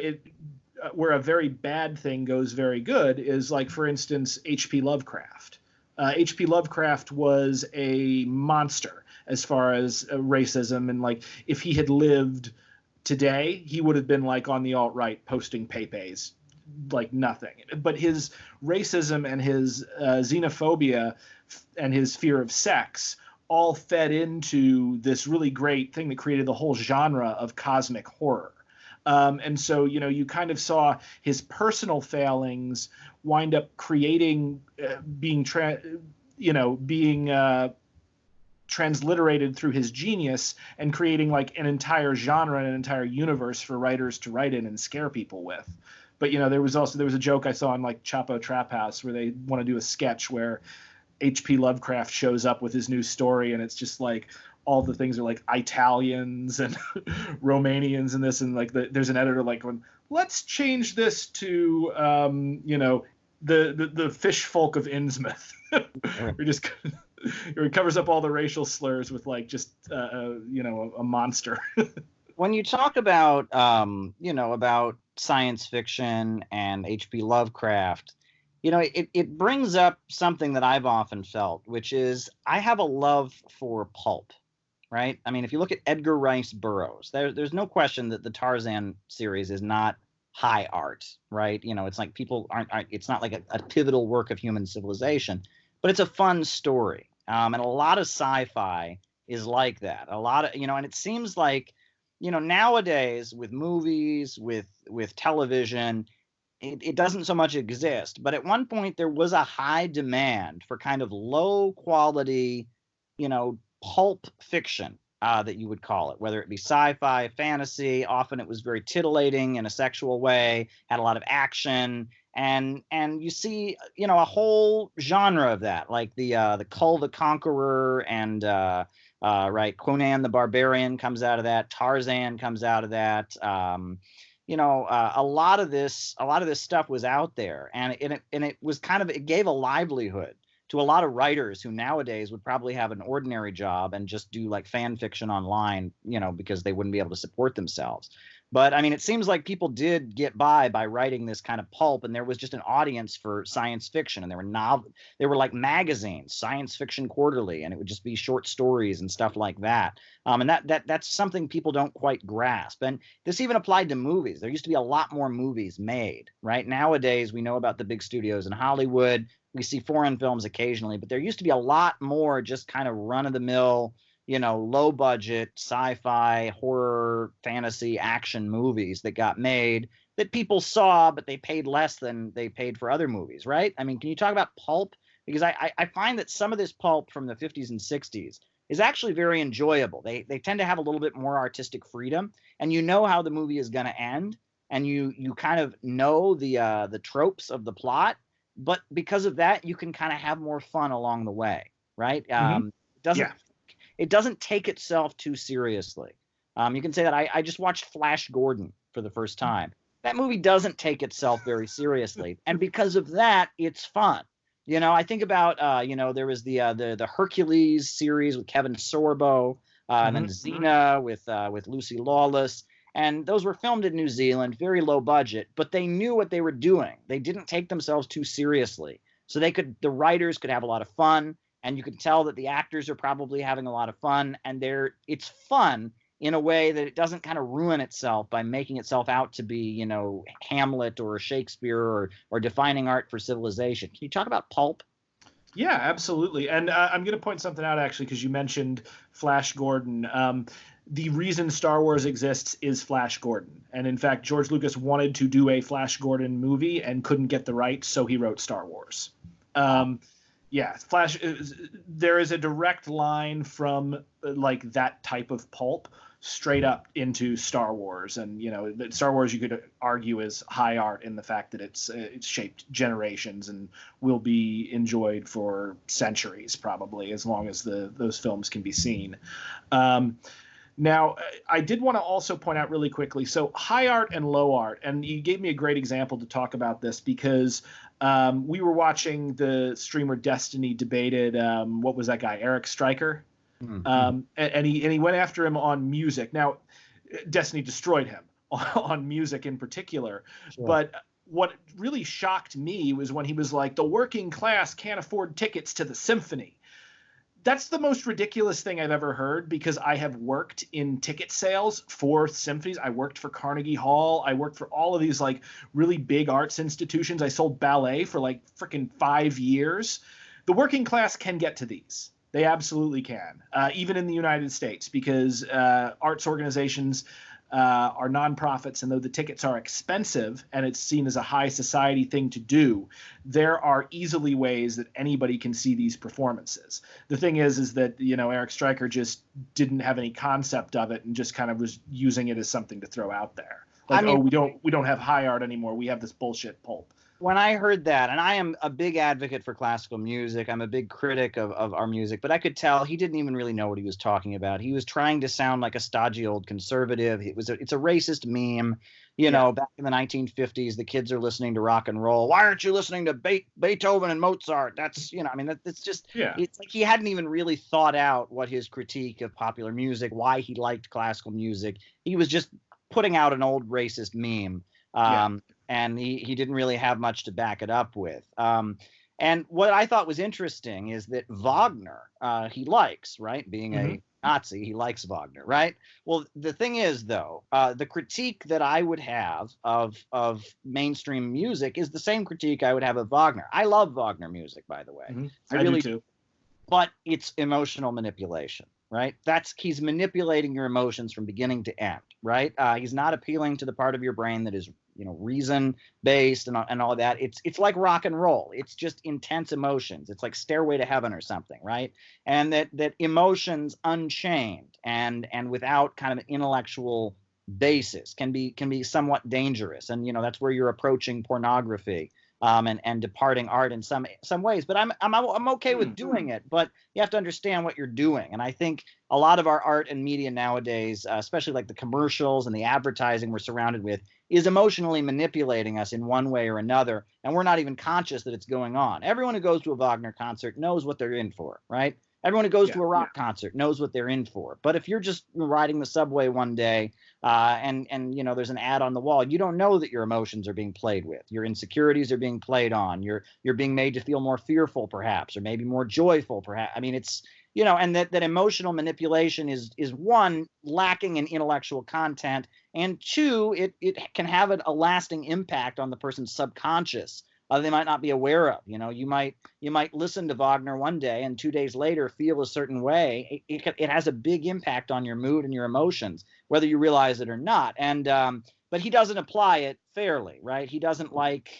S2: a very bad thing goes very good is, like, for instance, H.P. Lovecraft. H.P. Lovecraft was a monster as far as racism, and like, if he had lived today, he would have been like on the alt-right posting paypays like nothing. But his racism and his xenophobia and his fear of sex all fed into this really great thing that created the whole genre of cosmic horror. And so, you kind of saw his personal failings wind up creating, being transliterated through his genius, and creating like an entire genre and an entire universe for writers to write in and scare people with. But, there was a joke I saw on like Chapo Trap House where they want to do a sketch where H.P. Lovecraft shows up with his new story, and it's just like all the things are like Italians and Romanians and this, and like there's an editor like going, let's change this to the fish folk of Innsmouth. We're just it covers up all the racial slurs with like just a monster.
S1: When you talk about about science fiction and H.P. Lovecraft, it brings up something that I've often felt, which is I have a love for pulp, right? I mean, if you look at Edgar Rice Burroughs, there's no question that the Tarzan series is not high art, right? It's like people aren't it's not like a pivotal work of human civilization, but it's a fun story. And a lot of sci-fi is like that. A lot of, and it seems like, nowadays with movies, with television, it doesn't so much exist. But at one point there was a high demand for kind of low quality, pulp fiction, that you would call it, whether it be sci-fi, fantasy. Often it was very titillating in a sexual way, had a lot of action. And you see, a whole genre of that, like the Kull the Conqueror, and right, Conan the Barbarian comes out of that, Tarzan comes out of that. A lot of this stuff was out there, and it was it gave a livelihood to a lot of writers who nowadays would probably have an ordinary job and just do like fan fiction online, because they wouldn't be able to support themselves. But I mean, it seems like people did get by writing this kind of pulp, and there was just an audience for science fiction, and there were like magazines, Science Fiction Quarterly, and it would just be short stories and stuff like that. And that's something people don't quite grasp. And this even applied to movies. There used to be a lot more movies made, right? Nowadays, we know about the big studios in Hollywood. We see foreign films occasionally, but there used to be a lot more just kind of run-of-the-mill, low budget sci-fi, horror, fantasy, action movies that got made that people saw, but they paid less than they paid for other movies, right? I mean, can you talk about pulp? Because I find that some of this pulp from the 50s and 60s is actually very enjoyable. They tend to have a little bit more artistic freedom, and how the movie is going to end, and you kind of know the tropes of the plot, but because of that, you can kind of have more fun along the way, right? It doesn't take itself too seriously. You can say that I just watched Flash Gordon for the first time. That movie doesn't take itself very seriously, and because of that, it's fun. I think about there was the Hercules series with Kevin Sorbo, and then Xena with Lucy Lawless, and those were filmed in New Zealand, very low budget, but they knew what they were doing. They didn't take themselves too seriously, so the writers could have a lot of fun. And you can tell that the actors are probably having a lot of fun, and it's fun in a way that it doesn't kind of ruin itself by making itself out to be, Hamlet or Shakespeare or defining art for civilization. Can you talk about pulp?
S2: Yeah, absolutely. And I'm going to point something out, actually, because you mentioned Flash Gordon. The reason Star Wars exists is Flash Gordon. And in fact, George Lucas wanted to do a Flash Gordon movie and couldn't get the rights, so he wrote Star Wars. Yeah, Flash. There is a direct line from like that type of pulp straight up into Star Wars, and Star Wars you could argue is high art in the fact that it's shaped generations and will be enjoyed for centuries, probably as long as those films can be seen. Now, I did want to also point out really quickly, so high art and low art, and you gave me a great example to talk about this because we were watching the streamer Destiny debated, what was that guy, Eric Stryker? And he went after him on music. Now, Destiny destroyed him on music in particular, sure. But what really shocked me was when he was like, the working class can't afford tickets to the symphony. That's the most ridiculous thing I've ever heard, because I have worked in ticket sales for symphonies. I worked for Carnegie Hall. I worked for all of these like really big arts institutions. I sold ballet for like freaking 5 years. The working class can get to these. They absolutely can, even in the United States, because arts organizations are nonprofits, and though the tickets are expensive and it's seen as a high society thing to do, there are easily ways that anybody can see these performances. The thing is that Eric Stryker just didn't have any concept of it and just kind of was using it as something to throw out there. Like, we don't have high art anymore. We have this bullshit pulp.
S1: When I heard that, and I am a big advocate for classical music, I'm a big critic of our music, but I could tell he didn't even really know what he was talking about. He was trying to sound like a stodgy old conservative. It's a racist meme. Back in the 1950s, the kids are listening to rock and roll. Why aren't you listening to Beethoven and Mozart? That's, that's just, it's like he hadn't even really thought out what his critique of popular music, why he liked classical music. He was just putting out an old racist meme. And he didn't really have much to back it up with. And what I thought was interesting is that Wagner, he likes, right? Being a Nazi, he likes Wagner, right? Well, the thing is, though, the critique that I would have of mainstream music is the same critique I would have of Wagner. I love Wagner music, by the way.
S2: I really do too.
S1: But it's emotional manipulation, right? He's manipulating your emotions from beginning to end, right? He's not appealing to the part of your brain that is reason based and all of that. It's like rock and roll. It's just intense emotions. It's like Stairway to Heaven or something, right? And that emotions unchained and without kind of an intellectual basis can be somewhat dangerous. And that's where you're approaching pornography and departing art in some ways. But I'm okay with doing it, but you have to understand what you're doing. And I think a lot of our art and media nowadays, especially like the commercials and the advertising we're surrounded with, is emotionally manipulating us in one way or another, and we're not even conscious that it's going on. Everyone who goes to a Wagner concert knows what they're in for, right? Everyone who goes to a rock concert knows what they're in for. But if you're just riding the subway one day and there's an ad on the wall, you don't know that your emotions are being played with. Your insecurities are being played on. You're being made to feel more fearful, perhaps, or maybe more joyful, perhaps. I mean, it's and that emotional manipulation is one, lacking in intellectual content, and two, it can have a lasting impact on the person's subconscious. They might not be aware of. You might listen to Wagner one day and 2 days later feel a certain way. It has a big impact on your mood and your emotions, whether you realize it or not. And but he doesn't apply it fairly, right? He doesn't like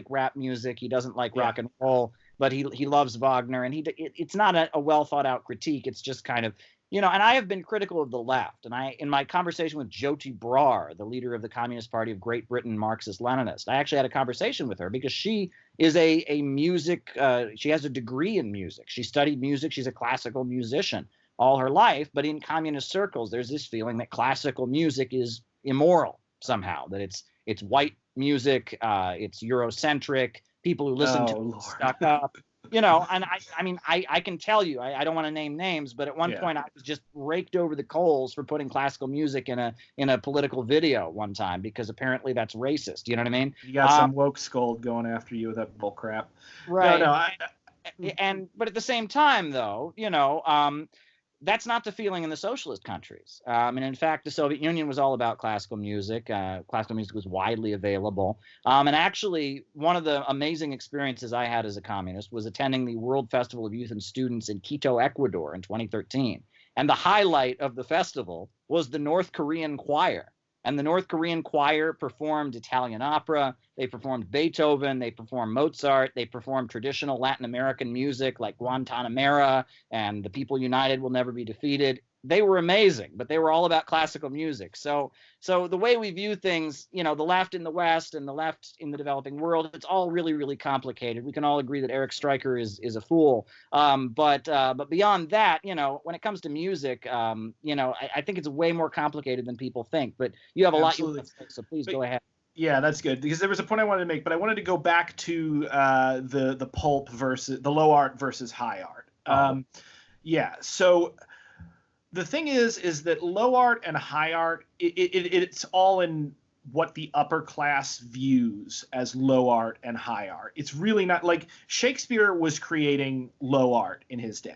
S1: rap music. He doesn't like rock and roll, but he loves Wagner, and it's not a well thought out critique. It's just kind of and I have been critical of the left. And in my conversation with Jyoti Brar, the leader of the Communist Party of Great Britain, Marxist-Leninist, I actually had a conversation with her because she is a music, she has a degree in music. She studied music. She's a classical musician all her life. But in communist circles, there's this feeling that classical music is immoral somehow, that it's white music, it's Eurocentric, people who listen to it stuck up. And I can tell you, I don't want to name names, but at one point I was just raked over the coals for putting classical music in a political video one time because apparently that's racist. You know what I mean?
S2: You got some woke scold going after you with that bull crap.
S1: Right. But at the same time, though, that's not the feeling in the socialist countries. And in fact, the Soviet Union was all about classical music. Classical music was widely available. And actually, one of the amazing experiences I had as a communist was attending the World Festival of Youth and Students in Quito, Ecuador in 2013. And the highlight of the festival was the North Korean choir. And the North Korean choir performed Italian opera, they performed Beethoven, they performed Mozart, they performed traditional Latin American music like Guantanamera and The People United Will Never Be Defeated. They were amazing, but they were all about classical music. So the way we view things, the left in the West and the left in the developing world, it's all really, really complicated. We can all agree that Eric Stryker is a fool. But beyond that, when it comes to music, I think it's way more complicated than people think. But you have a lot you want to say, so please go ahead.
S2: Yeah, that's good, because there was a point I wanted to make, but I wanted to go back to the pulp versus the low art versus high art. Yeah, so the thing is that low art and high art, it's all in what the upper class views as low art and high art. It's really not like Shakespeare was creating low art in his day.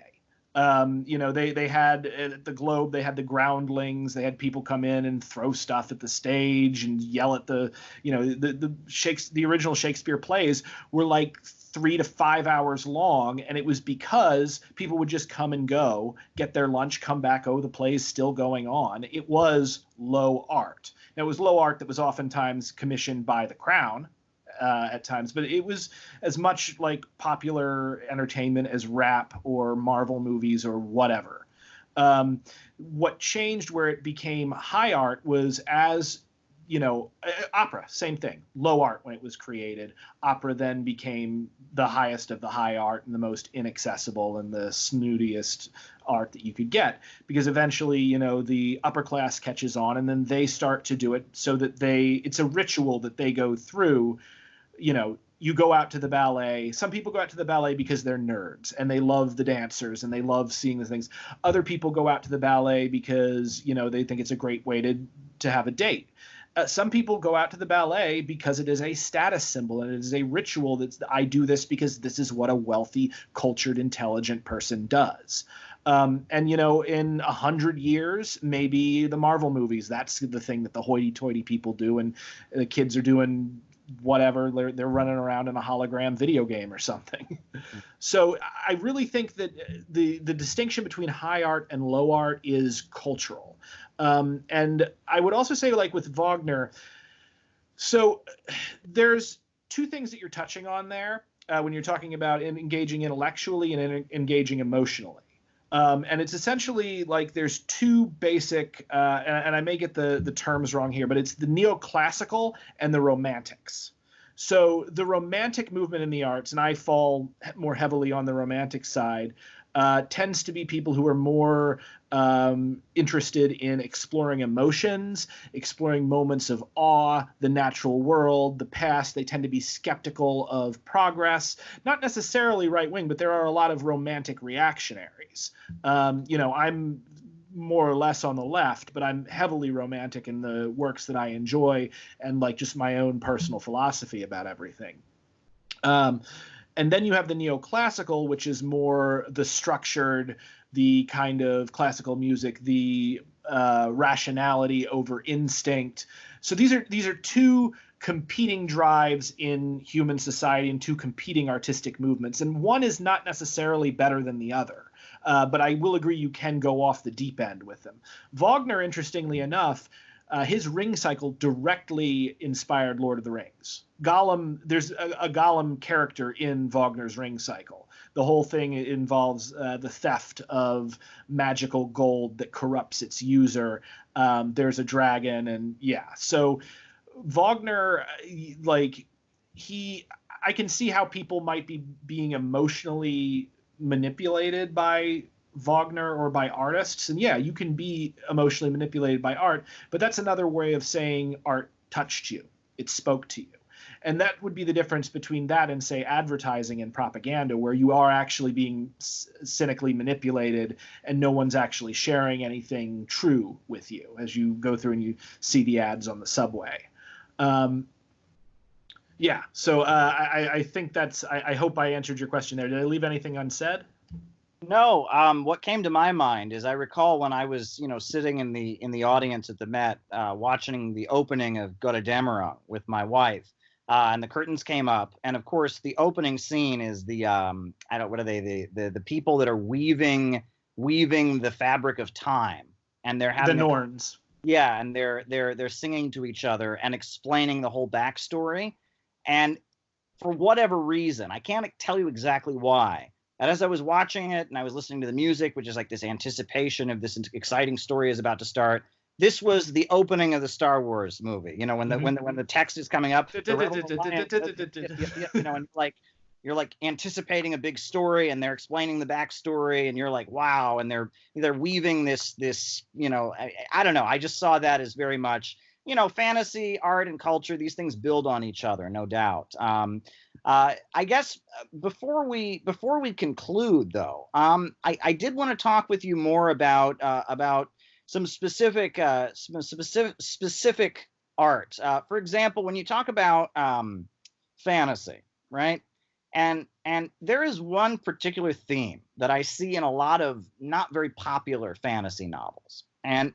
S2: They had at the Globe, they had the groundlings, they had people come in and throw stuff at the stage and yell at the original Shakespeare plays were like 3 to 5 hours long, and it was because people would just come and go, get their lunch, come back, oh, the play's still going on. It was low art. Now, it was low art that was oftentimes commissioned by the Crown at times, but it was as much like popular entertainment as rap or Marvel movies or whatever. What changed where it became high art was as opera, same thing, low art when it was created. Opera then became the highest of the high art and the most inaccessible and the snootiest art that you could get, because eventually, the upper class catches on, and then they start to do it so that it's a ritual that they go through. You go out to the ballet. Some people go out to the ballet because they're nerds and they love the dancers and they love seeing the things. Other people go out to the ballet because, they think it's a great way to have a date. Some people go out to the ballet because it is a status symbol and it is a ritual I do this because this is what a wealthy, cultured, intelligent person does. In 100 years, maybe the Marvel movies, that's the thing that the hoity-toity people do, and the kids are doing whatever, they're running around in a hologram video game or something. So I really think that the distinction between high art and low art is cultural. And I would also say, like with Wagner, so there's two things that you're touching on there when you're talking about engaging intellectually and engaging emotionally. And it's essentially like there's two basic, and I may get the terms wrong here, but it's the neoclassical and the romantics. So the romantic movement in the arts, and I fall more heavily on the romantic side, tends to be people who are more interested in exploring emotions, exploring moments of awe, the natural world, the past. They tend to be skeptical of progress, not necessarily right wing, but there are a lot of romantic reactionaries. I'm more or less on the left, but I'm heavily romantic in the works that I enjoy and like just my own personal philosophy about everything. And then you have the neoclassical, which is more the structured, the kind of classical music, the rationality over instinct. So these are two competing drives in human society and two competing artistic movements. And one is not necessarily better than the other. But I will agree you can go off the deep end with them. Wagner, interestingly enough, his Ring cycle directly inspired Lord of the Rings. Gollum, there's a Gollum character in Wagner's Ring cycle. The whole thing involves the theft of magical gold that corrupts its user. There's a dragon, and yeah. So Wagner, I can see how people might be being emotionally manipulated by Wagner or by artists. And yeah, you can be emotionally manipulated by art, but that's another way of saying art touched you. It spoke to you. And that would be the difference between that and, say, advertising and propaganda, where you are actually being cynically manipulated and no one's actually sharing anything true with you as you go through and you see the ads on the subway. So I think I hope I answered your question there. Did I leave anything unsaid?
S1: No, what came to my mind is I recall when I was, sitting in the audience at the Met, watching the opening of Godademera with my wife, and the curtains came up, and of course the opening scene is the I don't what are they the people that are weaving the fabric of time, and they're
S2: The
S1: having a
S2: Norns.
S1: yeah, and they're singing to each other and explaining the whole backstory, and for whatever reason, I can't tell you exactly why. And as I was watching it and I was listening to the music, which is like this anticipation of this exciting story is about to start, this was the opening of the Star Wars movie. When the text is coming up, the Rebel Alliance, and like you're like anticipating a big story, and they're explaining the backstory, and you're like, wow, and they're weaving this. I don't know. I just saw that as very much fantasy, art, and culture. These things build on each other, no doubt. I guess before we conclude, though, I did want to talk with you more about some specific art. For example, when you talk about fantasy, right? And there is one particular theme that I see in a lot of not very popular fantasy novels, and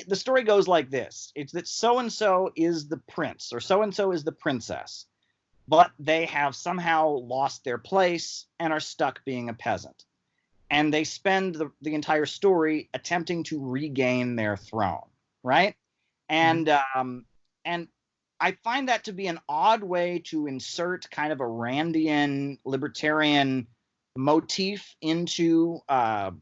S1: the story goes like this: it's that so and so is the prince or so and so is the princess, but they have somehow lost their place and are stuck being a peasant. And they spend the entire story attempting to regain their throne, right?
S2: Mhm.
S1: And I find that to be an odd way to insert kind of a Randian libertarian motif into a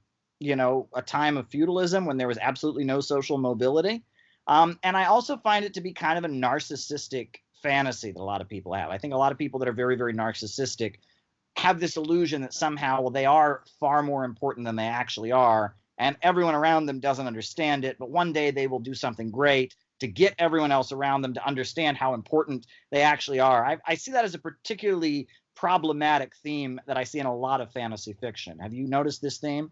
S1: time of feudalism when there was absolutely no social mobility. And I also find it to be kind of a narcissistic fantasy that a lot of people have. I think a lot of people that are very, very narcissistic have this illusion that somehow, well, they are far more important than they actually are, and everyone around them doesn't understand it, but one day they will do something great to get everyone else around them to understand how important they actually are. I see that as a particularly problematic theme that I see in a lot of fantasy fiction. Have you noticed this theme?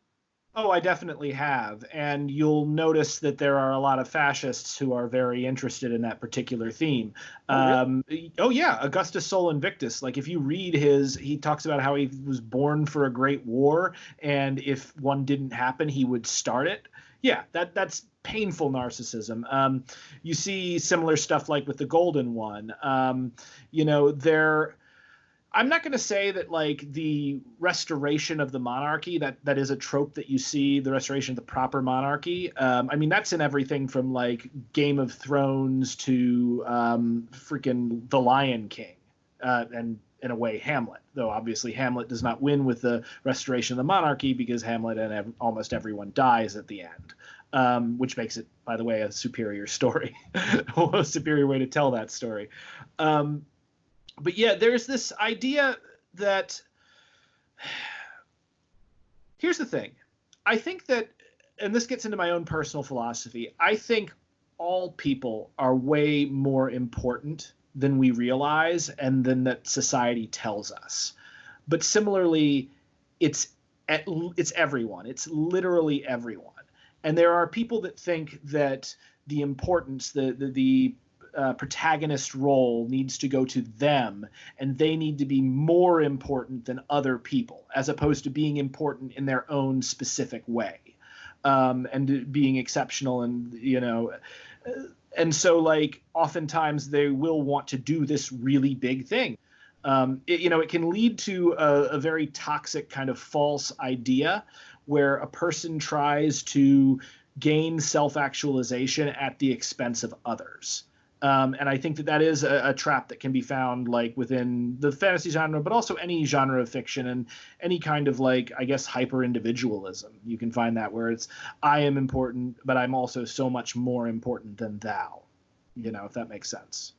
S2: Oh, I definitely have. And you'll notice that there are a lot of fascists who are very interested in that particular theme.
S1: Oh, really?
S2: Oh, yeah. Augustus Sol Invictus. Like, if you read he talks about how he was born for a great war, and if one didn't happen, he would start it. Yeah, that's painful narcissism. You see similar stuff like with the Golden One. There I'm not going to say that like the restoration of the monarchy that is a trope that you see, the restoration of the proper monarchy. I mean that's in everything from like Game of Thrones to freaking The Lion King, and in a way Hamlet. Though obviously Hamlet does not win with the restoration of the monarchy because Hamlet and almost everyone dies at the end. Which makes it, by the way, a superior story, a superior way to tell that story. But yeah, there's this idea that here's the thing. I think that, and this gets into my own personal philosophy, I think all people are way more important than we realize and than that society tells us. But similarly, it's it's everyone. It's literally everyone. And there are people that think that the importance, the protagonist role needs to go to them, and they need to be more important than other people, as opposed to being important in their own specific way, and being exceptional, and so like oftentimes they will want to do this really big thing. It can lead to a very toxic kind of false idea where a person tries to gain self-actualization at the expense of others. And I think that is a trap that can be found like within the fantasy genre, but also any genre of fiction and any kind of like, I guess, hyper individualism. You can find that where it's, I am important, but I'm also so much more important than thou, if that makes sense.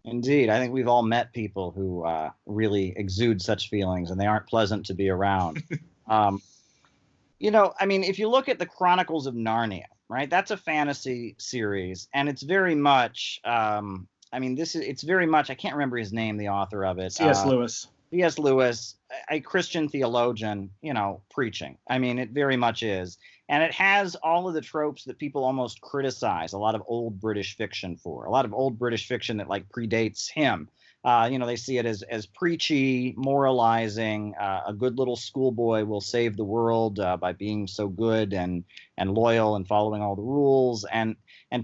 S1: Indeed. I think we've all met people who really exude such feelings, and they aren't pleasant to be around. Um, I mean, if you look at the Chronicles of Narnia, right? That's a fantasy series, and it's very much. I mean, it's very much. I can't remember his name, the author of it.
S2: C.S. Lewis.
S1: C.S. Lewis, a Christian theologian, preaching. I mean, it very much is. And it has all of the tropes that people almost criticize a lot of old British fiction for, a lot of old British fiction that like predates him. They see it as preachy, moralizing. A good little schoolboy will save the world by being so good and loyal and following all the rules. And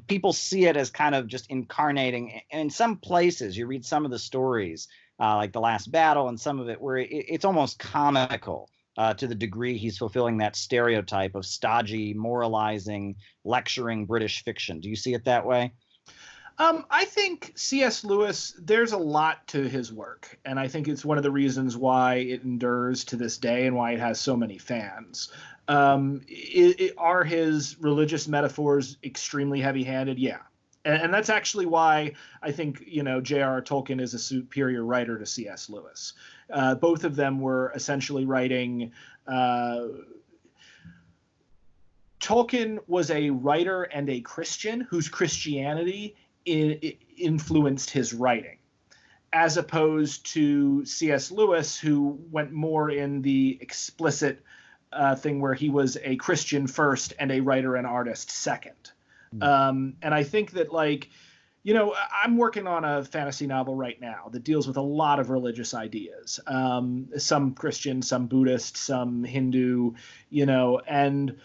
S1: people see it as kind of just incarnating. And in some places, you read some of the stories, like The Last Battle, and some of it where it's almost comical. To the degree he's fulfilling that stereotype of stodgy, moralizing, lecturing British fiction. Do you see it that way?
S2: I think C.S. Lewis, there's a lot to his work, and I think it's one of the reasons why it endures to this day and why it has so many fans. Are his religious metaphors extremely heavy-handed? Yeah. And that's actually why I think, J.R.R. Tolkien is a superior writer to C.S. Lewis. Both of them were essentially writing. Tolkien was a writer and a Christian whose Christianity influenced his writing, as opposed to C.S. Lewis, who went more in the explicit thing where he was a Christian first and a writer and artist second. And I think that, I'm working on a fantasy novel right now that deals with a lot of religious ideas, some Christian, some Buddhist, some Hindu, and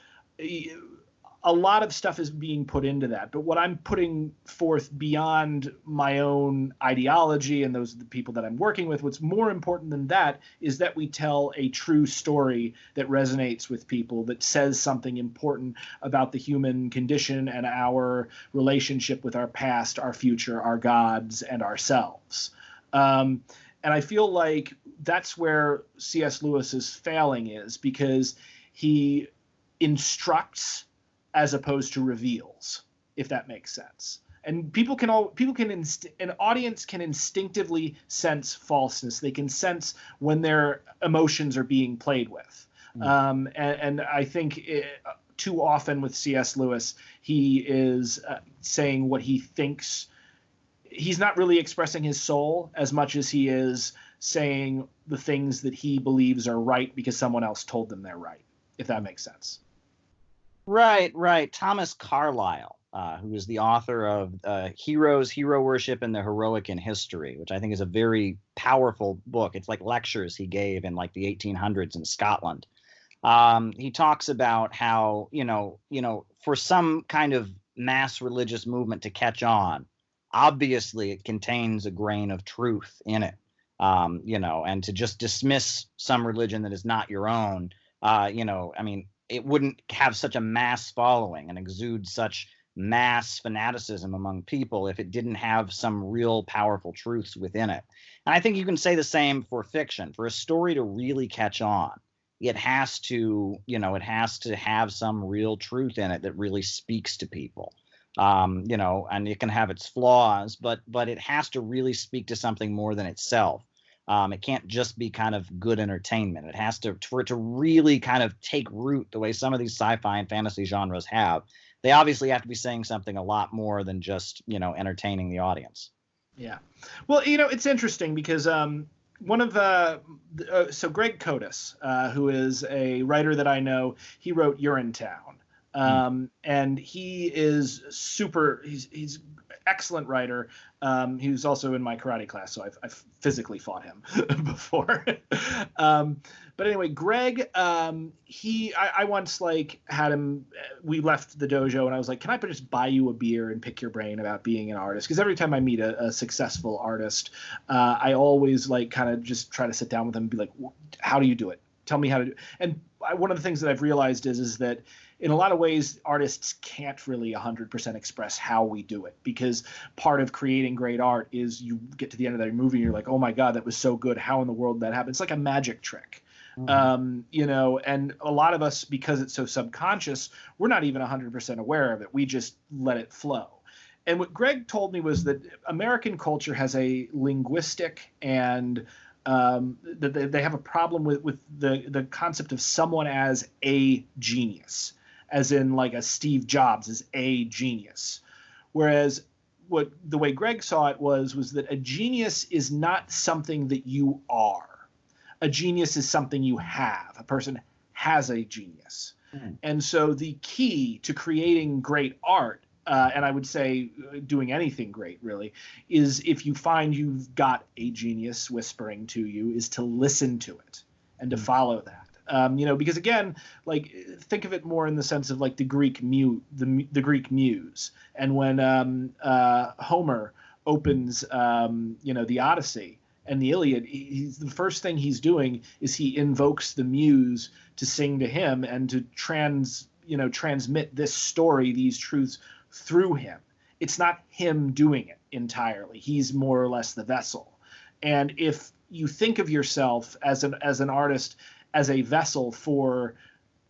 S2: a lot of stuff is being put into that. But what I'm putting forth beyond my own ideology and those are the people that I'm working with, what's more important than that is that we tell a true story that resonates with people, that says something important about the human condition and our relationship with our past, our future, our gods, and ourselves. And I feel like that's where C.S. Lewis is failing, is because he instructs as opposed to reveals, if that makes sense. And an audience can instinctively sense falseness. They can sense when their emotions are being played with. And I think too often with C.S. Lewis, he is saying what he thinks. He's not really expressing his soul as much as he is saying the things that he believes are right because someone else told them they're right, if that makes sense.
S1: Right. Thomas Carlyle, who is the author of Heroes, Hero Worship, and the Heroic in History, which I think is a very powerful book. It's like lectures he gave in like the 1800s in Scotland. He talks about how, for some kind of mass religious movement to catch on, obviously it contains a grain of truth in it, and to just dismiss some religion that is not your own, it wouldn't have such a mass following and exude such mass fanaticism among people if it didn't have some real powerful truths within it. And I think you can say the same for fiction. For a story to really catch on, it has to have some real truth in it that really speaks to people. And it can have its flaws, but it has to really speak to something more than itself. It can't just be kind of good entertainment. It has to, for it to really kind of take root the way some of these sci-fi and fantasy genres have. They obviously have to be saying something a lot more than just, entertaining the audience.
S2: Yeah. Well, it's interesting because so Greg Cotis, who is a writer that I know, he wrote Urinetown. And he is he's excellent writer. He was also in my karate class, so I've physically fought him before. But anyway, Greg, I once had him, we left the dojo and I was like, can I just buy you a beer and pick your brain about being an artist? Because every time I meet a successful artist, I always kind of just try to sit down with them and be like, how do you do it? Tell me how to do it. And one of the things that I've realized is that in a lot of ways, artists can't really 100% express how we do it, because part of creating great art is you get to the end of that movie and you're like, oh my God, that was so good. How in the world did that happen? It's like a magic trick. And a lot of us, because it's so subconscious, we're not even 100% aware of it. We just let it flow. And what Greg told me was that American culture has a linguistic and they have a problem with the concept of someone as a genius, as in like a Steve Jobs is a genius. Whereas the way Greg saw it was that a genius is not something that you are. A genius is something you have. A person has a genius. And so the key to creating great art and I would say doing anything great really, is if you find you've got a genius whispering to you, is to listen to it and to follow that. Because again, like think of it more in the sense of like the Greek Greek muse, and when Homer opens the Odyssey and the Iliad, the first thing he's doing is he invokes the muse to sing to him and to transmit this story, these truths through him. It's not him doing it entirely. He's more or less the vessel. And if you think of yourself as an artist, as a vessel for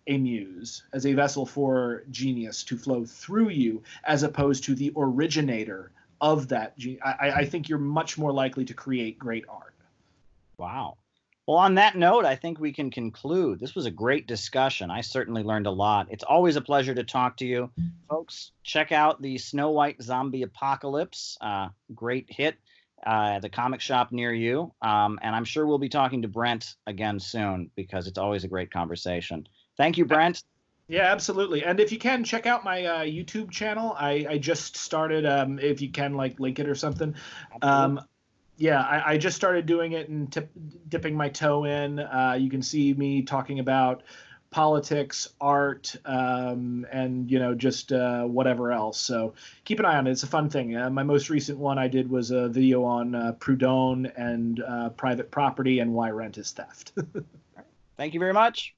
S2: a muse, as a vessel for genius to flow through you, as opposed to the originator of that, I think you're much more likely to create great art.
S1: Wow. Well, on that note, I think we can conclude. This was a great discussion. I certainly learned a lot. It's always a pleasure to talk to you. Folks, check out the Snow White Zombie Apocalypse. Great hit at the comic shop near you. And I'm sure we'll be talking to Brent again soon, because it's always a great conversation. Thank you, Brent.
S2: Yeah, absolutely. And if you can, check out my YouTube channel. I just started, if you can, like, link it or something. I just started doing it and dipping my toe in. You can see me talking about politics, art, and just whatever else. So keep an eye on it. It's a fun thing. My most recent one I did was a video on Proudhon and private property and why rent is theft.
S1: Thank you very much.